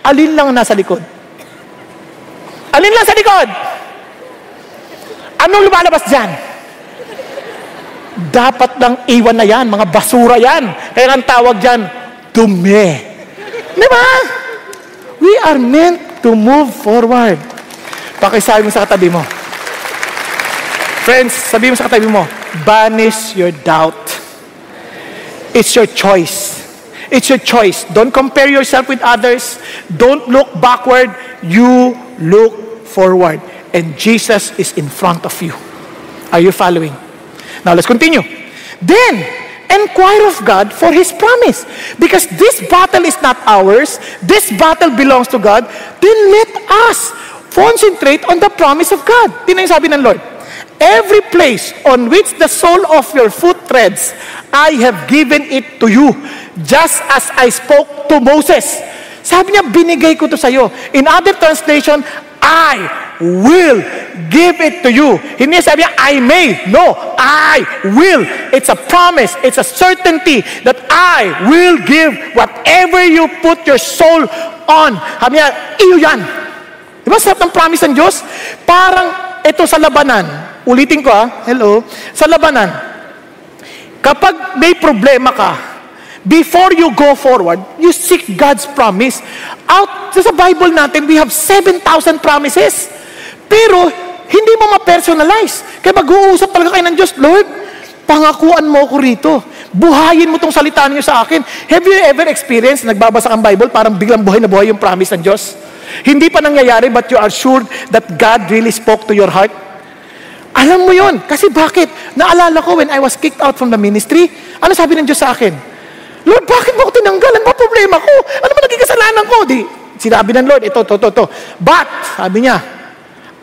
Alin lang nasa likod? Alin lang sa likod? Anong lumalabas dyan? Dapat lang iwan na yan. Mga basura yan. Kaya ang tawag dyan, dumi. Di ba? We are meant to move forward. Pakisabi mo sa katabi mo. Friends, sabi mo sa katabi mo, banish your doubt. It's your choice. It's your choice. Don't compare yourself with others. Don't look backward. You look forward. And Jesus is in front of you. Are you following? Now let's continue. Then, inquire of God for His promise. Because this battle is not ours. This battle belongs to God. Then let us concentrate on the promise of God. Tingnan yung sabi ng Lord. Every place on which the sole of your foot treads, I have given it to you, just as I spoke to Moses. Sabi niya, binigay ko to sa'yo. In other translation, I will give it to you. Hindi sabi niya, I may. No, I will. It's a promise. It's a certainty that I will give whatever you put your soul on. Sabi niya, iyo yan. Diba sarap ng promise ng Diyos? Parang ito sa labanan. Ulitin ko hello. Sa labanan, kapag may problema ka, before you go forward, you seek God's promise. Out sa Bible natin, we have 7,000 promises. Pero, hindi mo ma-personalize. Kaya mag-uusap talaga kayo ng Diyos, Lord, pangakuan mo ko rito. Buhayin mo tong salita niyo sa akin. Have you ever experienced, nagbabasa kang Bible, parang biglang buhay na buhay yung promise ng Diyos? Hindi pa nangyayari, but you are sure that God really spoke to your heart? Alam mo yun. Kasi bakit? Naalala ko when I was kicked out from the ministry, ano sabi ng Diyos sa akin? Lord, bakit mo ako tinanggal? Ano ba problema ko? Ano ba naging kasalanan ko? Sinabi ng Lord, ito. But, sabi niya,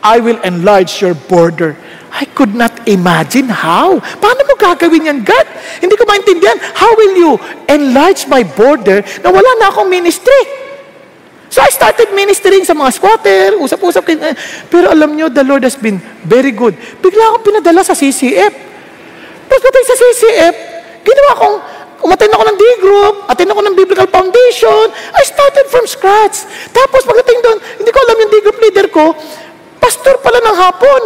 I will enlarge your border. I could not imagine how. Paano mo gagawin yan, God? Hindi ko maintindihan. How will you enlarge my border na wala na akong ministry? So I started ministering sa mga squatter, usap-usap. Pero alam nyo, the Lord has been very good. Bigla akong pinadala sa CCF. Pagdating sa CCF, ginawa kong, umattend ako ng D-group, attend ako ng Biblical Foundation. I started from scratch. Tapos pagdating doon, hindi ko alam yung D-group leader ko, pastor pala ng hapon,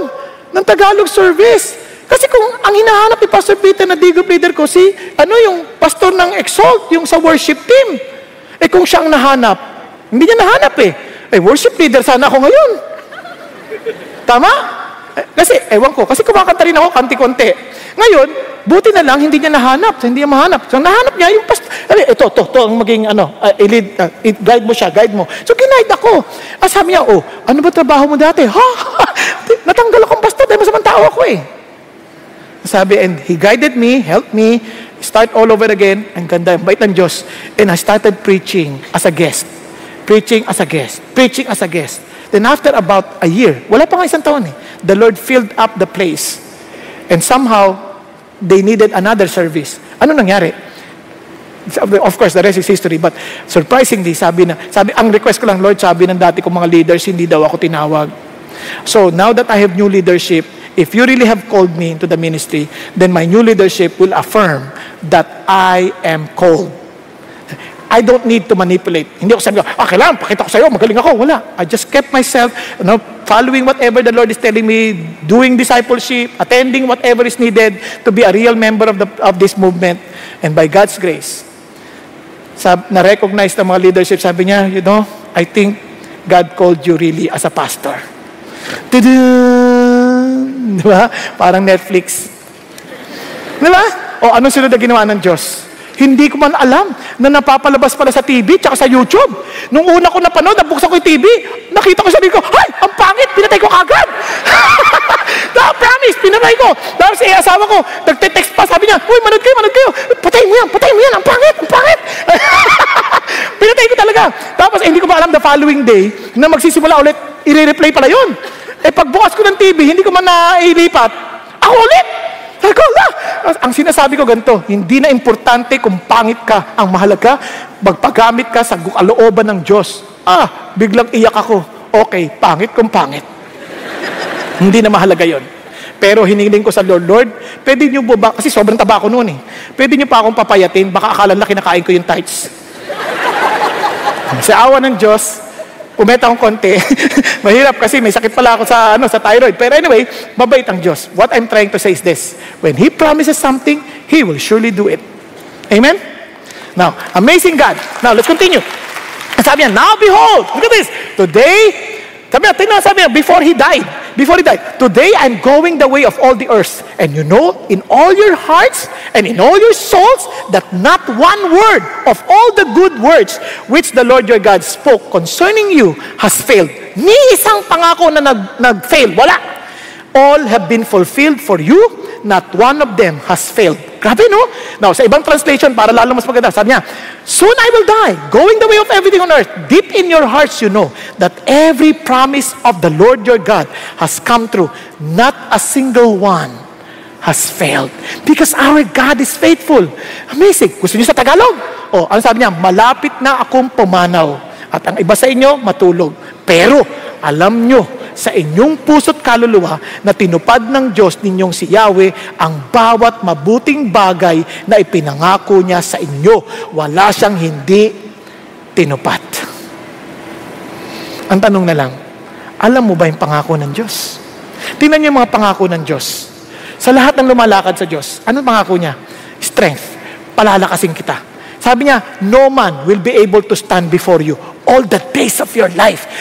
ng Tagalog service. Kasi kung ang hinahanap ni Pastor Peter na D-group leader ko, yung pastor ng Exalt, yung sa worship team. Kung siya ang nahanap, hindi niya nahanap worship leader sana ako ngayon. Tama? Kasi, ewan ko, kasi kumakanta rin ako kanti-konti. Ngayon, buti na lang, hindi niya nahanap. Hindi niya mahanap. So, nahanap niya yung pastor. Ito ang maging, guide mo siya, guide mo. So, ginaide ako. Sabi niya, ano ba trabaho mo dati? Natanggal akong pastor dahil masamang tao ako Sabi, and he guided me, helped me, start all over again. Ang ganda, ang bait ng Diyos. And I started preaching as a guest. Preaching as a guest. Then after about a year, wala pa nga isang taon the Lord filled up the place. And somehow, they needed another service. Ano nangyari? Of course, the rest is history. But surprisingly, sabi, ang request ko lang, Lord, sabi ng dati kong mga leaders, hindi daw ako tinawag. So now that I have new leadership, if you really have called me into the ministry, then my new leadership will affirm that I am called. I don't need to manipulate. Hindi ako sabi, kailangan, pakita ko sa'yo, magaling ako. Wala. I just kept myself, following whatever the Lord is telling me, doing discipleship, attending whatever is needed to be a real member of this movement. And by God's grace, na-recognize ng mga leadership, sabi niya, I think God called you really as a pastor. Tudun! Diba? Parang Netflix. Diba? Anong sunod na ginawa ng Diyos? Hindi ko man alam na napapalabas pala sa TV tsaka sa YouTube. Nung una ko napanood, nabuksan ko yung TV, nakita ko sa sarili ko, ang pangit, pinatay ko agad. Promise, pinatay ko. Tapos asawa ko, nagte-text pa, sabi niya, manood kayo. Patay mo yan, ang pangit. Pinatay ko talaga. Tapos hindi ko pa alam the following day, na magsisimula ulit, i-replay pala yun. Pagbukas ko ng TV, hindi ko man nailipat, ako ulit. Ang sinasabi ko ganito, hindi na importante kung pangit ka. Ang mahalaga, magpagamit ka sa kalooban ng Diyos. Biglang iyak ako. Okay, pangit kung pangit. Hindi na mahalaga yon. Pero hiniling ko sa Lord, pwede niyo ba, kasi sobrang taba ko noon pwede niyo pa akong papayatin, baka akala na kinakain ko yung tights. Sa awa ng Diyos, umeta akong konti. Mahirap kasi may sakit pala ako sa thyroid. Pero anyway, mabait ang Diyos. What I'm trying to say is this. When He promises something, He will surely do it. Amen? Now, amazing God. Now, let's continue. Sabi niya, now behold, look at this. Today, Sabi niya, before he died, today I'm going the way of all the earth. And you know, in all your hearts and in all your souls, that not one word of all the good words which the Lord your God spoke concerning you has failed. Ni isang pangako na nag-fail. Wala. All have been fulfilled for you. Not one of them has failed. Grabe, no? Now, sa ibang translation, para lalo mas maganda, sabi niya, soon I will die, going the way of everything on earth. Deep in your hearts, you know that every promise of the Lord your God has come true. Not a single one has failed. Because our God is faithful. Amazing. Gusto niyo sa Tagalog? Ano sabi niya? Malapit na akong pumanaw. At ang iba sa inyo, matulog. Pero, alam nyo, sa inyong puso't kaluluwa na tinupad ng Diyos ninyong si Yahweh ang bawat mabuting bagay na ipinangako niya sa inyo. Wala siyang hindi tinupad. Ang tanong na lang, alam mo ba yung pangako ng Diyos? Tingnan niyo yung mga pangako ng Diyos. Sa lahat ng lumalakad sa Diyos, anong pangako niya? Strength. Palalakasin kita. Sabi niya, no man will be able to stand before you all the days of your life.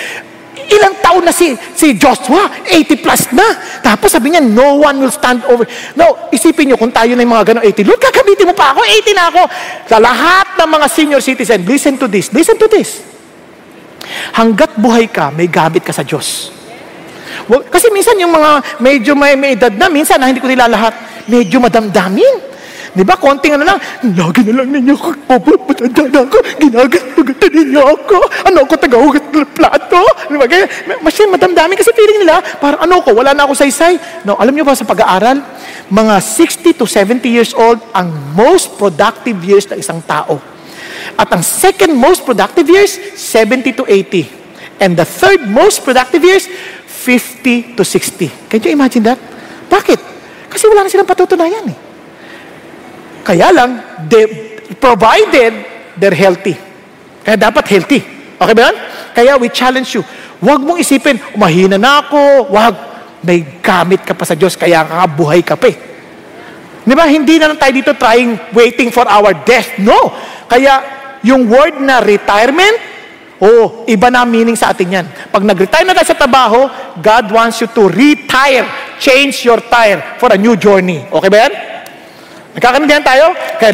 Ilang taon na si Joshua? 80 plus na. Tapos sabi niya, no one will stand over. Now, isipin niyo kung tayo na yung mga gano'ng 80. Lord, kakamitin mo pa ako, 80 na ako. Sa lahat ng mga senior citizen, listen to this. Listen to this. Hanggat buhay ka, may gamit ka sa Diyos. Well, kasi minsan yung mga medyo may edad na, minsan hindi ko nila lahat, medyo madamdamin. Di ba? Konting ano lang, lagi na lang ninyo ako, matanda na ako, ginagat ninyo ako, ako tagahugat ng plato. Di ba? Masyadong madamdamin kasi feeling nila, parang wala na ako saysay. No, alam nyo ba sa pag-aaral, mga 60 to 70 years old, ang most productive years ng isang tao. At ang second most productive years, 70 to 80. And the third most productive years, 50 to 60. Can you imagine that? Bakit? Kasi wala na silang patutunayan eh. Kaya lang, provided they're healthy. Kaya dapat healthy. Okay ba yan? Kaya we challenge you. Huwag mong isipin, mahina na ako. Huwag. May gamit ka pa sa Diyos, kaya buhay ka pa eh. Di ba? Hindi na lang tayo dito waiting for our death. No. Kaya yung word na retirement, iba na meaning sa atin yan. Pag nag-retire na tayo sa trabaho, God wants you to retire. Change your tire for a new journey. Okay ba yan? Nagkakaintindihan tayo? Kaya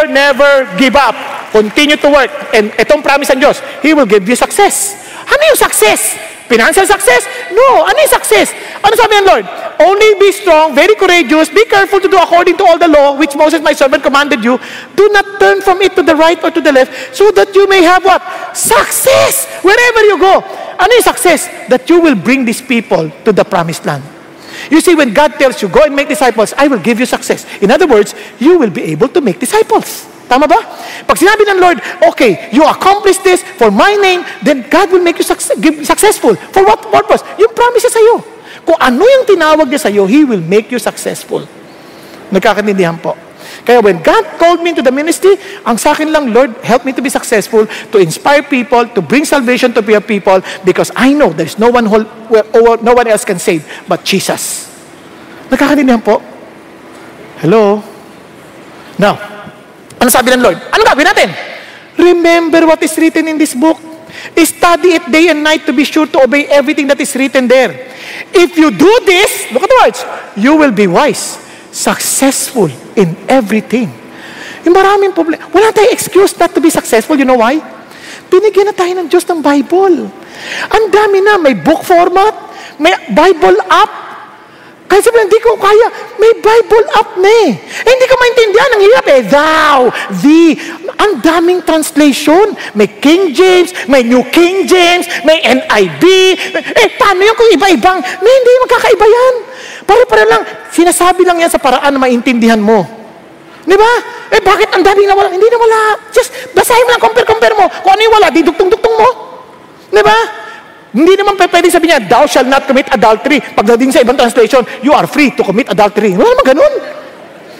never give up. Continue to work. And itong promise ng Diyos, He will give you success. Ano yung success? Financial success? No. Ano yung success? Ano sabi ng Lord? Only be strong, very courageous, be careful to do according to all the law, which Moses my servant commanded you. Do not turn from it to the right or to the left, so that you may have what? Success! Wherever you go. Ano yung success? That you will bring these people to the promised land. You see, when God tells you, go and make disciples, I will give you success. In other words, you will be able to make disciples. Tama ba? Pag sinabi ng Lord, okay, you accomplish this for my name, then God will make you successful. For what purpose? Yung promise niya sa'yo. Kung ano yung tinawag niya sa'yo, He will make you successful. Nagkakaintindihan po. Kaya when God called me into the ministry, ang sa akin lang, Lord, help me to be successful, to inspire people, to bring salvation to your people, because I know there's no one else can save but Jesus. Nagkakaintindihan po? Hello? Now, ano sabi ng Lord? Ano gagawin natin? Remember what is written in this book. Study it day and night to be sure to obey everything that is written there. If you do this, look at the words, you will be wise, successful in everything. Yung maraming problema. Wala tayong excuse not to be successful. You know why? Binigyan na tayo ng Diyos ng Bible. Ang dami na. May book format. May Bible app. Kaya sabi, hindi ko kaya. May Bible app na eh. Hindi ko maintindihan. Ang hirap eh. Thou, thee. Ang daming translation. May King James, may New King James, may NIV. Paano yun kung iba-ibang? Hindi magkakaiba yan. Pare-pare lang. Sinasabi lang yan sa paraan na maintindihan mo. Di ba? Bakit ang daming nawala? Hindi nawala. Just basahin mo lang, compare mo. Kung ano yung wala, di duktong-duktong mo. Di ba? Hindi naman pwede sabi niya, thou shall not commit adultery. Pagdating sa ibang translation, you are free to commit adultery. Wala naman ganun.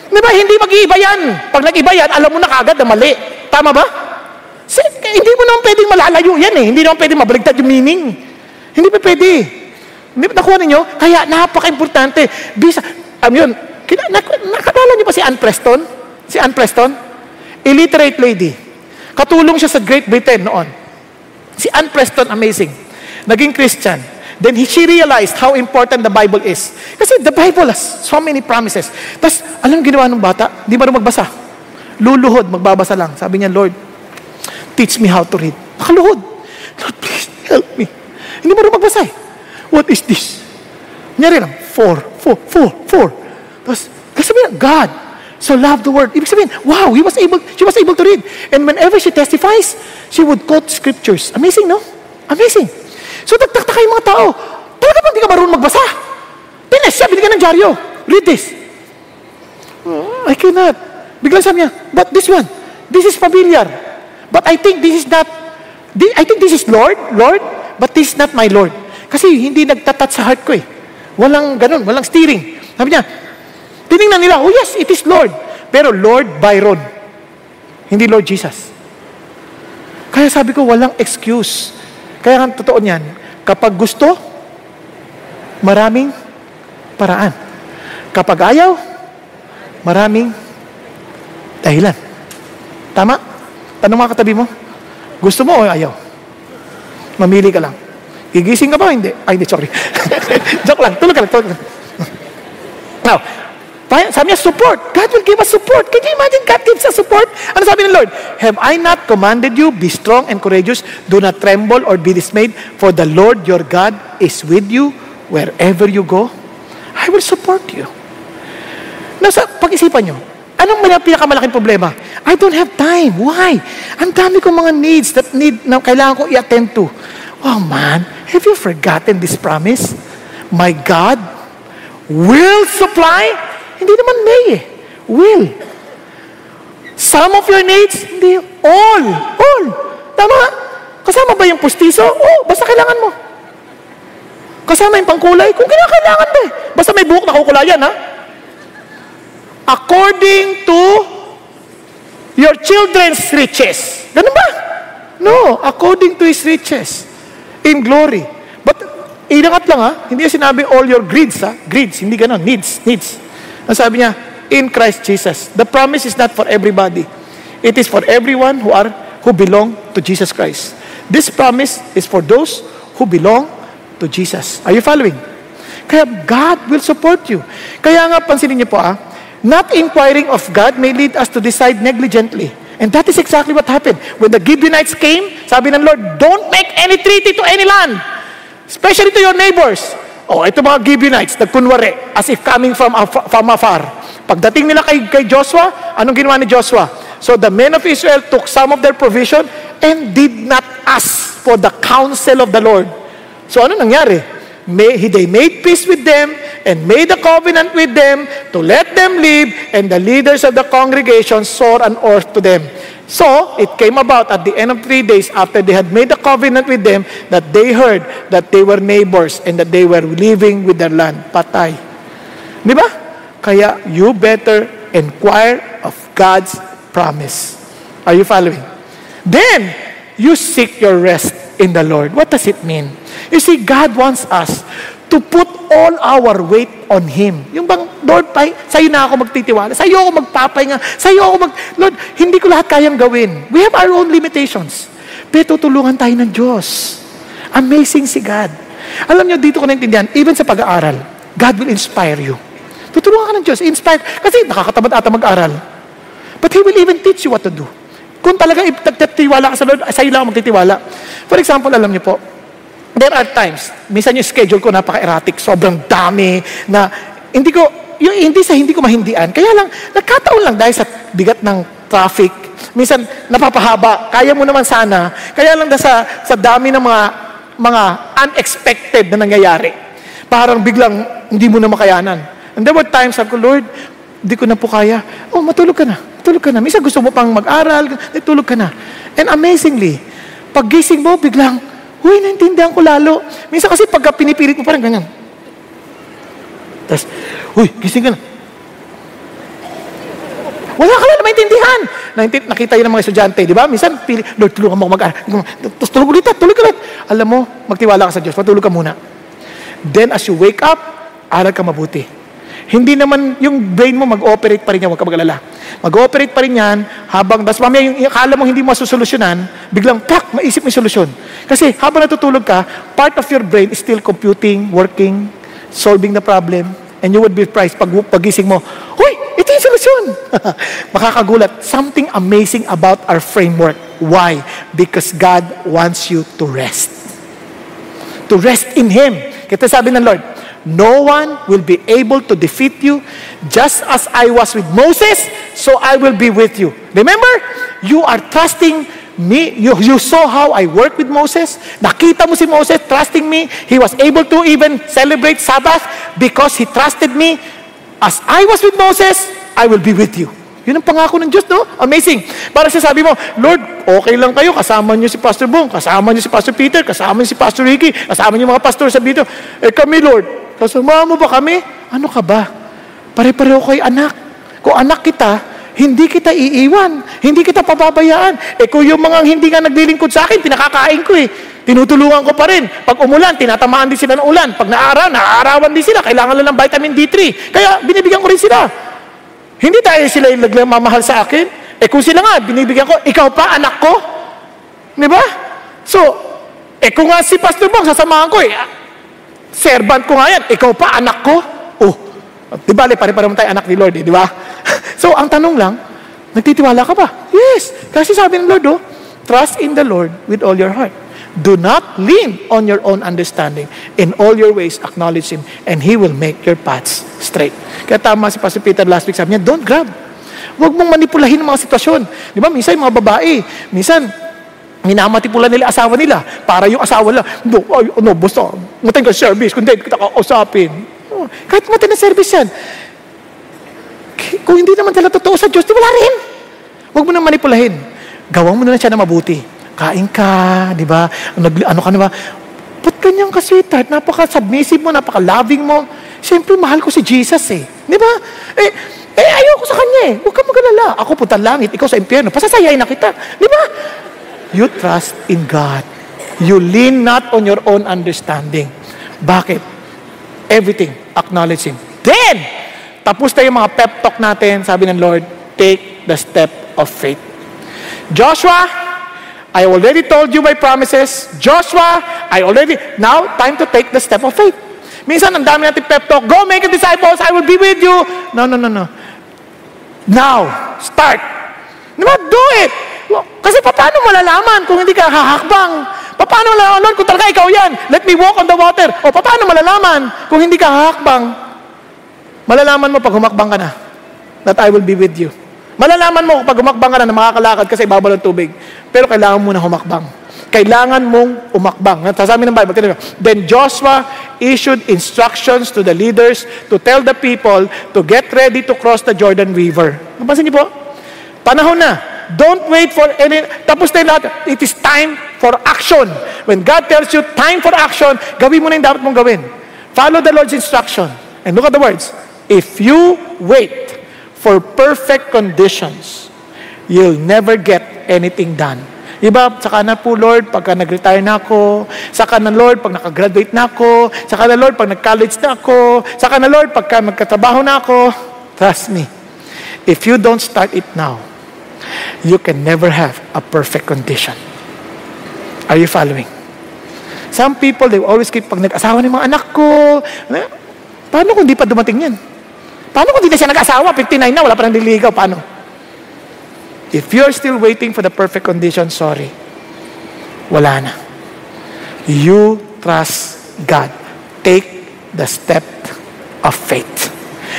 Di ba? Hindi mag-iiba yan. Pag nag-iba yan, alam mo na kagad na mali. Tama ba? Hindi mo naman pwedeng malalayo yan eh. Hindi naman pwedeng mabaligtad yung meaning. Hindi pa pwede. Hindi ba nakuha ninyo? Kaya napaka-importante. Nakakala niyo ba si Ann Preston? Si Ann Preston? Illiterate lady. Katulong siya sa Great Britain noon. Si Ann Preston, amazing. Naging Christian. Then she realized how important the Bible is. Kasi the Bible has so many promises. Tapos, alam ginawa ng bata? Di marunong magbasa. Luluhod, magbabasa lang. Sabi niya, Lord, teach me how to read. Nakaluhod. Lord, please help me. Hindi marunong magbasa eh. What is this? Nyari lang, 4. Tapos, sabi niya, God so loved the word. Ibig sabihin, wow, she was able to read. And whenever she testifies, she would quote scriptures. Amazing, no? Amazing. So, nagtaktaka yung mga tao. Talaga ba hindi ka marunong magbasa? Pinis siya, binigyan ng dyaryo. Read this. I cannot. Biglang sabi niya, but this one, this is familiar. But I think this is not, I think this is Lord, but this is not my Lord. Kasi hindi nagtatat sa heart ko eh. Walang ganun, walang steering. Sabi niya, tinignan nila, oh yes, it is Lord. Pero Lord Byron, hindi Lord Jesus. Kaya sabi ko, walang excuse. Kaya ang totoo niyan, kapag gusto, maraming paraan. Kapag ayaw, maraming dahilan. Tama? Tanong mga katabi mo, gusto mo o ayaw? Mamili ka lang. Gigising ka ba o hindi? Ay, hindi, sorry. Joke lang, tulog ka lang. Now, sabi niya, support. God will give us support. Can you imagine God gives us support? Ano sabi ng Lord? Have I not commanded you, be strong and courageous, do not tremble or be dismayed, for the Lord your God is with you wherever you go? I will support you. Nasa pag-isipan nyo, anong pinakamalaking problema? I don't have time. Why? Ang dami kong mga needs na kailangan ko i-attend to. Oh man, have you forgotten this promise? My God will supply? Hindi naman may eh. Will. Some of your needs? Hindi. All. Tama? Kasama ba yung pustiso? Oh, basta kailangan mo. Kasama yung pangkulay? Kung kailangan ba eh. Basta may buhok na kukulayan, ha? According to your children's riches. Ganun ba? No. According to His riches. In glory. But, inangat lang ha. Hindi niya sinabi all your greeds ha. Greeds. Hindi ganun. Needs. Ang sabi niya, in Christ Jesus. The promise is not for everybody. It is for everyone who belong to Jesus Christ. This promise is for those who belong to Jesus. Are you following? Kaya God will support you. Kaya nga, pansinin niyo po not inquiring of God may lead us to decide negligently. And that is exactly what happened. When the Gibeonites came, sabi ng Lord, don't make any treaty to any land, especially to your neighbors. Oh, ito mga Gibeonites, nagkunwari, as if coming from afar. Pagdating nila kay Joshua, anong ginawa ni Joshua? So the men of Israel took some of their provision and did not ask for the counsel of the Lord. So ano nangyari? They made peace with them and made a covenant with them to let them live, and the leaders of the congregation swore an oath to them. So, it came about at the end of 3 days after they had made a covenant with them that they heard that they were neighbors and that they were living with their land. Patay. Di ba? Kaya, you better inquire of God's promise. Are you following? Then, you seek your rest in the Lord. What does it mean? You see, God wants us to put all our weight on Him. Yung bang, Lord, sa'yo na ako magtitiwala. Sa'yo ako magpapahinga. Lord, hindi ko lahat kayang gawin. We have our own limitations. Pero tutulungan tayo ng Diyos. Amazing si God. Alam niyo, dito ko naintindihan, even sa pag-aaral, God will inspire you. Tutulungan ka ng Diyos. Inspire. Kasi nakakatamad ata mag-aral. But He will even teach you what to do. Kung talaga nagtitiwala ka sa Lord, sa'yo lang magtitiwala. For example, alam niyo po, there are times, minsan yung schedule ko napaka-erratic, sobrang dami, na hindi ko mahindian. Kaya lang, nagkataon lang dahil sa bigat ng traffic. Minsan, napapahaba. Kaya mo naman sana. Kaya lang sa dami ng mga unexpected na nangyayari. Parang biglang hindi mo na makayanan. And there were times, sabi ko, Lord, hindi ko na po kaya. Oh, matulog ka na. Minsan gusto mo pang mag-aral, tulog ka na. And amazingly, pag gising mo, biglang, uy, naintindihan ko lalo. Minsan kasi pagka pinipilit mo, parang ganyan. Tapos, uy, gising ka na. Wala ka lang na maintindihan. Nakita yun ng mga estudyante, di ba? Minsan, Lord, tulungan mo mag-aral. Tapos tulog ulit. Alam mo, magtiwala ka sa Diyos, patulog ka muna. Then, as you wake up, aral ka mabuti. Hindi naman yung brain mo mag-ooperate pa rin yan, huwag ka mag-alala. Mag-ooperate pa rin yan habang, das mamaya yung akala mo hindi mo masusolusyonan, biglang, maisip mo yung solusyon. Kasi habang natutulog ka, part of your brain is still computing, working, solving the problem, and you would be surprised pag-gising mo, huy, ito yung solusyon. Makakagulat. Something amazing about our framework. Why? Because God wants you to rest. To rest in Him. Kita sabi ng Lord, no one will be able to defeat you. Just as I was with Moses, so I will be with you. Remember, you are trusting me. You saw how I worked with Moses. Nakita mo si Moses trusting me. He was able to even celebrate Sabbath because he trusted me. As I was with Moses, I will be with you. Yun ang pangako ng Diyos, no? Amazing. Para sabi mo, Lord, okay lang kayo, kasama niyo si Pastor Bong, kasama niyo si Pastor Peter, kasama niyo si Pastor Ricky, kasama niyo mga pastor sa dito. Kami, Lord, kasama mo ba kami? Ano ka ba? Pare-pareho kayo anak. Kung anak kita, hindi kita iiwan, hindi kita pababayaan. Kung yung mga hindi nga naglilingkod sa akin, pinakakain ko tinutulungan ko pa rin. Pag umulan, tinatamaan din sila ng ulan. Pag naaarawan din sila, kailangan lang ng vitamin D3. Kaya binibigyan ko rin sila. Hindi tayo sila yung nagmamahal sa akin. Kung sila nga, binibigyan ko, ikaw pa, anak ko. Di ba? So, kung nga si Pastor Bong, sasamahan ko servant ko nga yan, ikaw pa, anak ko. Di ba, pare-pareho tayo anak ni Lord, di ba? So, ang tanong lang, nagtitiwala ka ba? Yes. Kasi sabi ng Lord, trust in the Lord with all your heart. Do not lean on your own understanding. In all your ways, acknowledge Him, and He will make your paths straight. Kaya tama si Pastor Peter last week, sabi niya, don't grab. Huwag mong manipulahin ang mga sitwasyon. Di ba, minsan yung mga babae, minsan, minamatipulan nila asawa nila, para yung asawa nila, basta, matay ka service, kundi kita kausapin. Kahit matay na service yan. Kung hindi naman talaga totoo sa Diyos, di wala rin. Huwag mo nang manipulahin. Gawang mo na siya na mabuti. Kain ka, di ba? Ano ka na ba? Ba't ganyan ka, sweetheart? Napaka-submissive mo, napaka-loving mo. Siyempre, mahal ko si Jesus Di ba? Ayoko sa kanya Huwag ka mag-alala. Ako punta langit, ikaw sa impyerno. Pasasayain na kita. Di ba? You trust in God. You lean not on your own understanding. Bakit? Everything, acknowledge Him. Then, tapos tayo mga pep talk natin, sabi ng Lord, take the step of faith. Joshua, I already told you my promises. Joshua, now, time to take the step of faith. Minsan, ang dami natin pep talk, go make disciples, I will be with you. No. Now, start. Do it. Kasi paano malalaman kung hindi ka hahakbang? Paano malalaman, Lord, kung talaga ikaw yan? Let me walk on the water. Paano malalaman kung hindi ka hahakbang? Malalaman mo pag humakbang ka na, that I will be with you. Malalaman mo pag humakbang ka na makakalakad kasi ibabaw ng tubig. Pero kailangan mo na humakbang. Kailangan mong umakbang. Sasabi ng Bible, then Joshua issued instructions to the leaders to tell the people to get ready to cross the Jordan River. Napansin niyo po? Panahon na. Don't wait for any... Tapos na lahat. It is time for action. When God tells you time for action, gawin mo na yung dapat mong gawin. Follow the Lord's instruction. And look at the words. If you wait for perfect conditions, you'll never get anything done. Diba? Saka na po, Lord, pagka nag-retire na ako. Saka na, Lord, pag nakagraduate na ako. Saka na, Lord, pag nag-college na ako. Saka na, Lord, pagka magkatrabaho na ako. Trust me, if you don't start it now, you can never have a perfect condition. Are you following? Some people, they always keep, pag nag-asawa ng mga anak ko, paano kung di pa dumating yan? Paano kung di na siya nag-asawa? 59 na, wala pa nang liligaw. Paano? If you're still waiting for the perfect condition, sorry. Wala na. You trust God. Take the step of faith.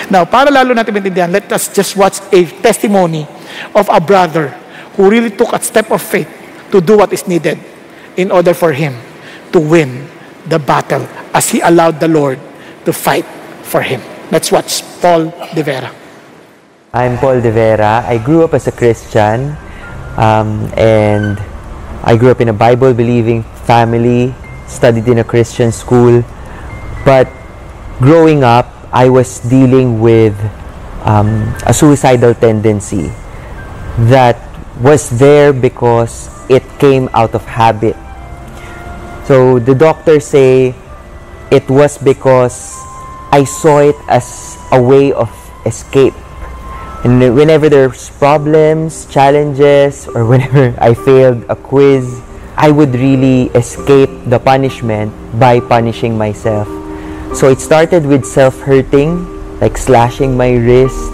Now, para lalo natin maintindihan, let us just watch a testimony of a brother who really took a step of faith to do what is needed in order for him to win the battle as he allowed the Lord to fight for him. Let's watch Paul De Vera. I'm Paul De Vera. I grew up as a Christian, and I grew up in a Bible-believing family, studied in a Christian school. But growing up, I was dealing with a suicidal tendency that was there because it came out of habit. So the doctors say it was because I saw it as a way of escape. And whenever there's problems, challenges, or whenever I failed a quiz, I would really escape the punishment by punishing myself. So it started with self-hurting, like slashing my wrist,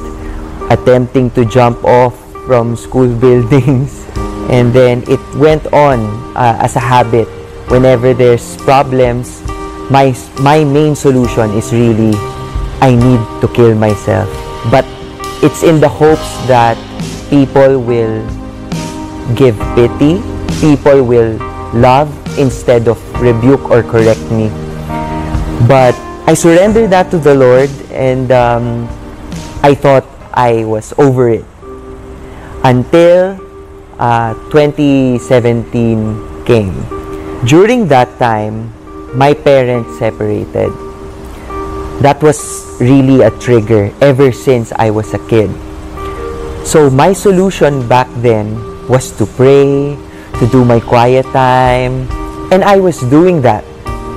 attempting to jump off from school buildings, and then it went on as a habit. Whenever there's problems, my main solution is really, I need to kill myself. But it's in the hopes that people will give pity, people will love instead of rebuke or correct me. But I surrendered that to the Lord, and I thought I was over it. Until 2017 came. During that time, my parents separated. That was really a trigger ever since I was a kid. So my solution back then was to pray, to do my quiet time, and I was doing that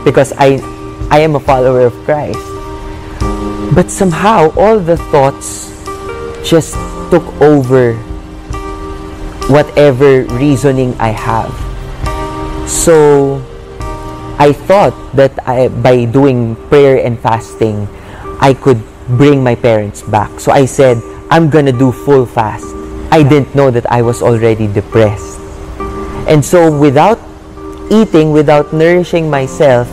because I am a follower of Christ. But somehow all the thoughts just took over whatever reasoning I have. So I thought that by doing prayer and fasting, I could bring my parents back. So I said, I'm gonna do full fast. I didn't know that I was already depressed. And so without eating, without nourishing myself,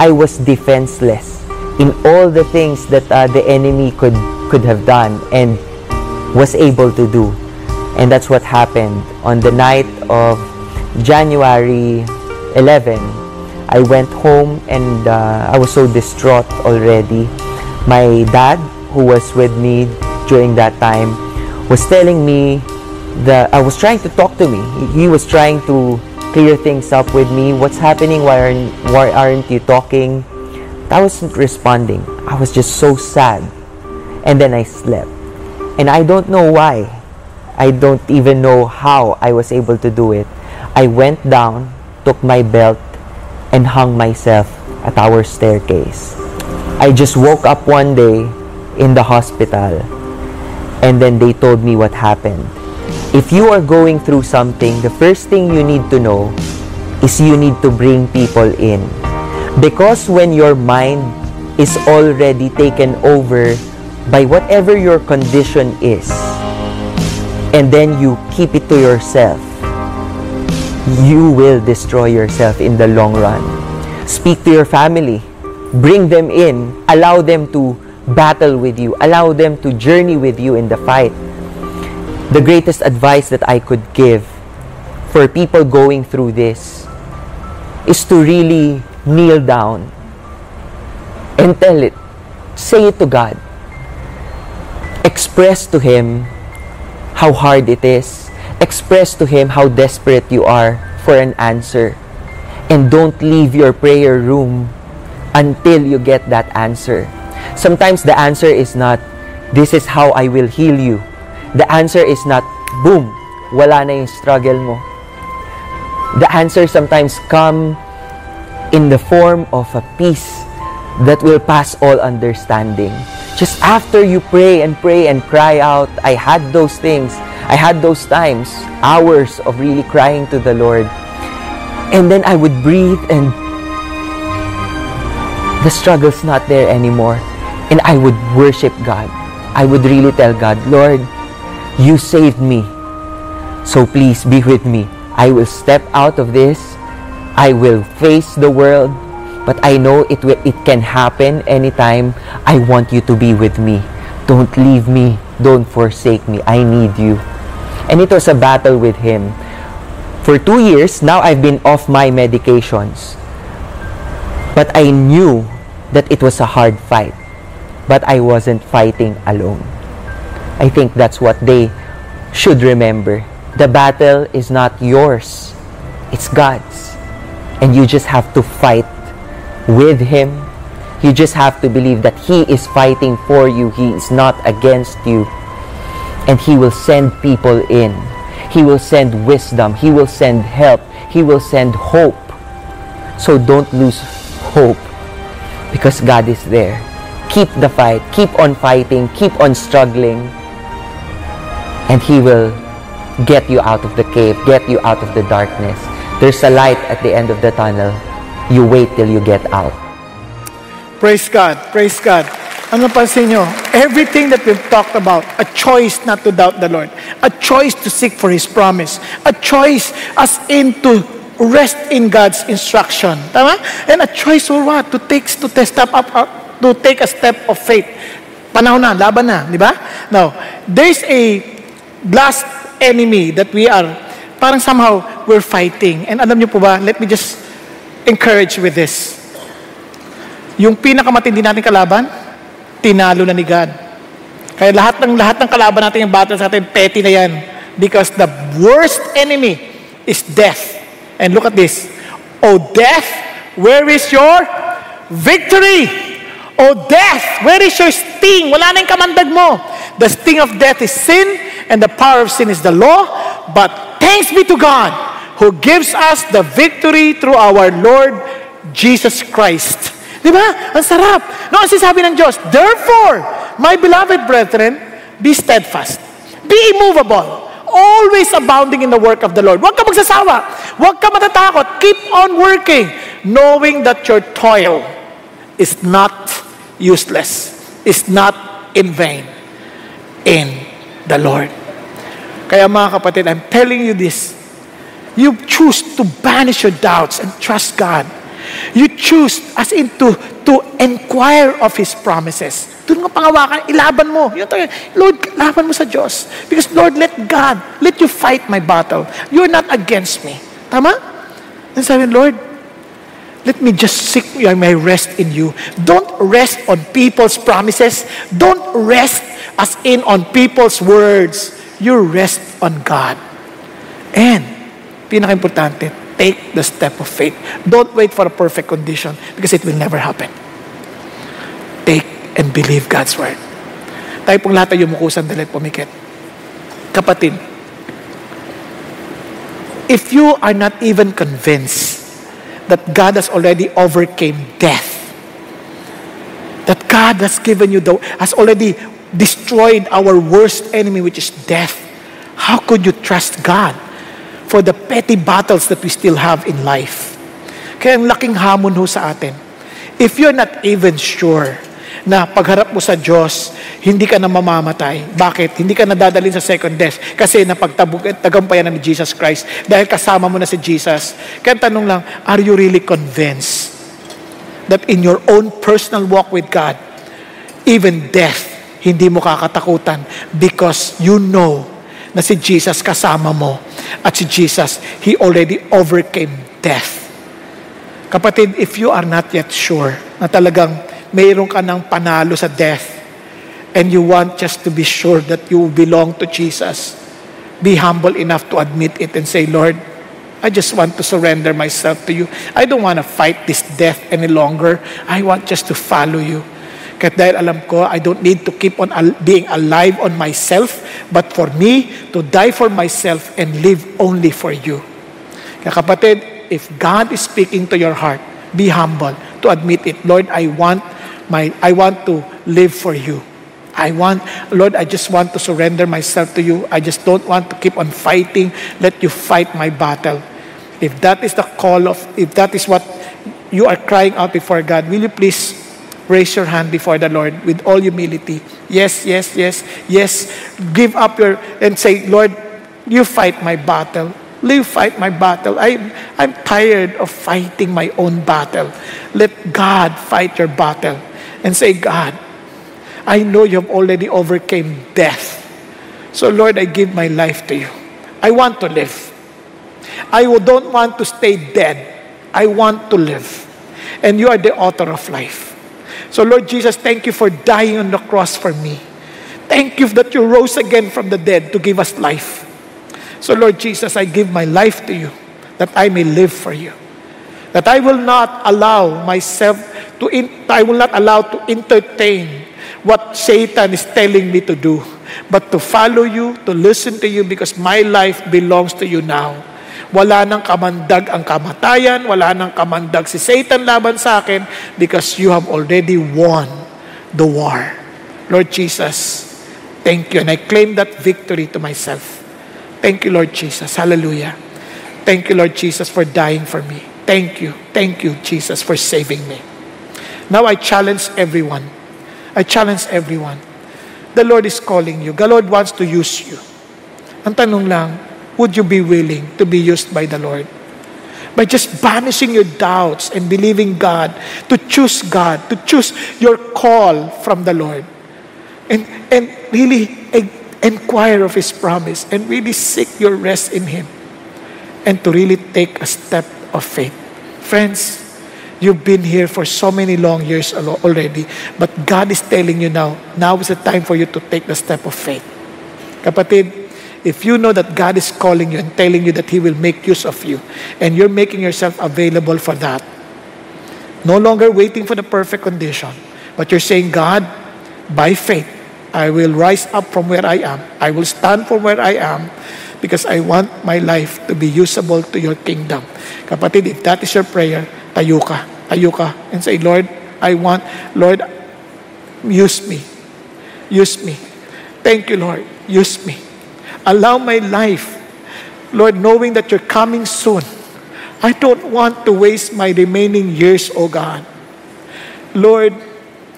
I was defenseless in all the things that the enemy could have done and was able to do. And that's what happened. On the night of January 11, I went home and I was so distraught already. My dad, who was with me during that time, was telling me that I was trying to talk to me. He was trying to clear things up with me. What's happening? Why aren't you talking? I wasn't responding. I was just so sad. And then I slept. And I don't know why. I don't even know how I was able to do it. I went down, took my belt, and hung myself at our staircase. I just woke up one day in the hospital, and then they told me what happened. If you are going through something, the first thing you need to know is you need to bring people in. Because when your mind is already taken over by whatever your condition is, and then you keep it to yourself, you will destroy yourself in the long run. Speak to your family. Bring them in. Allow them to battle with you. Allow them to journey with you in the fight. The greatest advice that I could give for people going through this is to really kneel down and tell it. Say it to God. Express to Him how hard it is. Express to Him how desperate you are for an answer. And don't leave your prayer room until you get that answer. Sometimes the answer is not, this is how I will heal you. The answer is not, boom, wala na yung struggle mo. The answer sometimes come in the form of a peace that will pass all understanding. Just after you pray and cry out, I had those things. I had those times, hours of really crying to the Lord. And then I would breathe and the struggle's not there anymore. And I would worship God. I would really tell God, Lord, you saved me. So please be with me. I will step out of this. I will face the world. But I know it can happen anytime. I want you to be with me. Don't leave me. Don't forsake me. I need you. And it was a battle with Him. For 2 years, now I've been off my medications. But I knew that it was a hard fight. But I wasn't fighting alone. I think that's what they should remember. The battle is not yours. It's God's. And you just have to fight with Him. You just have to believe that He is fighting for you. He is not against you. And He will send people in. He will send wisdom. He will send help. He will send hope. So don't lose hope because God is there. keep the fight, keep on fighting, keep on struggling, and He will get you out of the cave, get you out of the darkness. There's a light at the end of the tunnel. You wait till you get out. Praise God. Praise God. Ano pansin nyo? Everything that we've talked about, a choice not to doubt the Lord, a choice to seek for His promise, a choice as in to rest in God's instruction. Tama? And a choice for what? To take a step of faith. Panahon na, laban na, di ba? Now, there's a last enemy that we are, parang somehow we're fighting. And alam niyo po ba, let me just encourage with this. Yung pinakamatindi natin kalaban, tinalo na ni God. Kaya lahat ng kalaban natin, yung battle sa atin, petty na yan. Because the worst enemy is death. And look at this. O death, where is your victory? O death, where is your sting? Wala na yung kamandag mo. The sting of death is sin, and the power of sin is the law. But thanks be to God, who gives us the victory through our Lord Jesus Christ. Di ba? Ang sarap. No, ang sinasabi ng Diyos, therefore, my beloved brethren, be steadfast, be immovable, always abounding in the work of the Lord. Huwag ka magsasawa. Huwag ka matatakot. Keep on working, knowing that your toil is not useless, is not in vain in the Lord. Kaya mga kapatid, I'm telling you this. You choose to banish your doubts and trust God. You choose as in to inquire of His promises. Doon nga pangawakan, ilaban mo. Lord, laban mo sa Diyos. Because Lord, let you fight my battle. You're not against me. Tama? And sabi, Lord, let me just seek my rest in you. Don't rest on people's promises. Don't rest as in on people's words. You rest on God. And, pinaka-importante, take the step of faith. Don't wait for a perfect condition because it will never happen. Take and believe God's word. Tayo pong lahat ay yumukusan, dalit pumikit. Kapatid, if you are not even convinced that God has already overcame death, that God has given you has already destroyed our worst enemy, which is death, how could you trust God for the petty battles that we still have in life? Kaya ang laking hamon ho sa atin. If you're not even sure na pagharap mo sa Diyos, hindi ka na mamamatay. Bakit? Hindi ka na dadalhin sa second death. Kasi napagtagumpayan na ni Jesus Christ. Dahil kasama mo na si Jesus. Kaya tanong lang, are you really convinced that in your own personal walk with God, even death, hindi mo kakatakutan because you know na si Jesus kasama mo. At si Jesus, He already overcame death. Kapatid, if you are not yet sure na talagang mayroon ka ng panalo sa death and you want just to be sure that you belong to Jesus, be humble enough to admit it and say, Lord, I just want to surrender myself to you. I don't want to fight this death any longer. I want just to follow you. Kahit dahil alam ko, I don't need to keep on being alive on myself, but for me to die for myself and live only for you. Kaya kapatid, if God is speaking to your heart, be humble to admit it. Lord, I want to live for you. Lord, I just want to surrender myself to you. I just don't want to keep on fighting. Let you fight my battle. If that is the if that is what you are crying out before God, will you please raise your hand before the Lord with all humility? Yes, yes, yes, yes. Give up and say, Lord, you fight my battle. You fight my battle. I'm tired of fighting my own battle. Let God fight your battle. And say, God, I know you have already overcame death. So Lord, I give my life to you. I want to live. I don't want to stay dead. I want to live. And you are the author of life. So Lord Jesus, thank you for dying on the cross for me. Thank you that you rose again from the dead to give us life. So Lord Jesus, I give my life to you that I may live for you. That I will not allow to entertain what Satan is telling me to do, but to follow you, to listen to you, because my life belongs to you now. Wala nang kamandag ang kamatayan, wala nang kamandag si Satan laban sa akin, because you have already won the war. Lord Jesus, thank you. And I claim that victory to myself. Thank you, Lord Jesus. Hallelujah. Thank you, Lord Jesus, for dying for me. Thank you. Thank you, Jesus, for saving me. Now I challenge everyone. I challenge everyone. The Lord is calling you. The Lord wants to use you. Ang tanong lang, would you be willing to be used by the Lord? By just banishing your doubts and believing God, to choose your call from the Lord. And really inquire of His promise and really seek your rest in Him. And to really take a step of faith. Friends, you've been here for so many long years already, but God is telling you now is the time for you to take the step of faith. Kapatid, if you know that God is calling you and telling you that He will make use of you, and you're making yourself available for that, no longer waiting for the perfect condition, but you're saying, God, by faith, I will rise up from where I am. I will stand from where I am because I want my life to be usable to your kingdom. Kapatid, if that is your prayer, tayo ka, and say, Lord, Lord, use me. Use me. Thank you, Lord. Use me. Allow my life, Lord, knowing that you're coming soon. I don't want to waste my remaining years, oh God. Lord,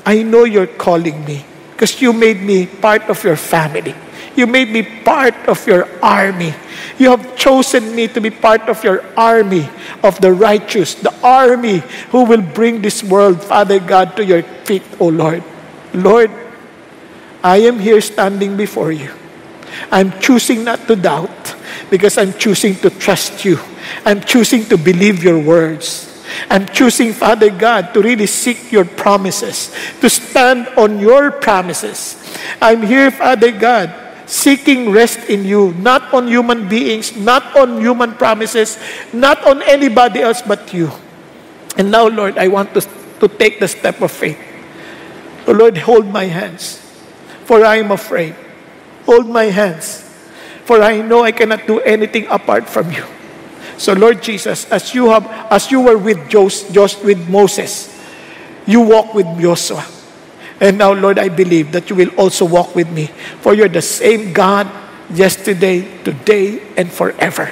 I know you're calling me because you made me part of your family. You made me part of your army. You have chosen me to be part of your army of the righteous, the army who will bring this world, Father God, to your feet, oh Lord. Lord, I am here standing before you. I'm choosing not to doubt because I'm choosing to trust you. I'm choosing to believe your words. I'm choosing, Father God, to really seek your promises, to stand on your promises. I'm here, Father God, seeking rest in you, not on human beings, not on human promises, not on anybody else but you. And now, Lord, I want to take the step of faith. So, Lord, hold my hands, for I am afraid. Hold my hands, for I know I cannot do anything apart from you. So, Lord Jesus, as you were with Moses, you walk with Joshua. And now, Lord, I believe that you will also walk with me. For you're the same God yesterday, today, and forever.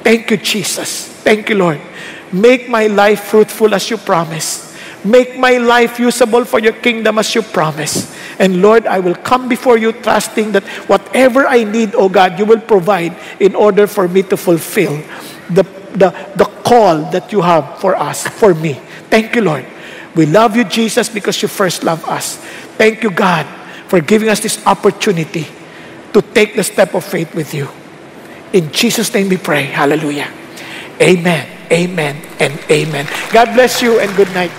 Thank you, Jesus. Thank you, Lord. Make my life fruitful as you promised. Make my life usable for your kingdom as you promised. And Lord, I will come before you trusting that whatever I need, oh God, you will provide in order for me to fulfill the call that you have for us, for me. Thank you, Lord. We love you, Jesus, because you first loved us. Thank you, God, for giving us this opportunity to take the step of faith with you. In Jesus' name we pray. Hallelujah. Amen, amen, and amen. God bless you and good night.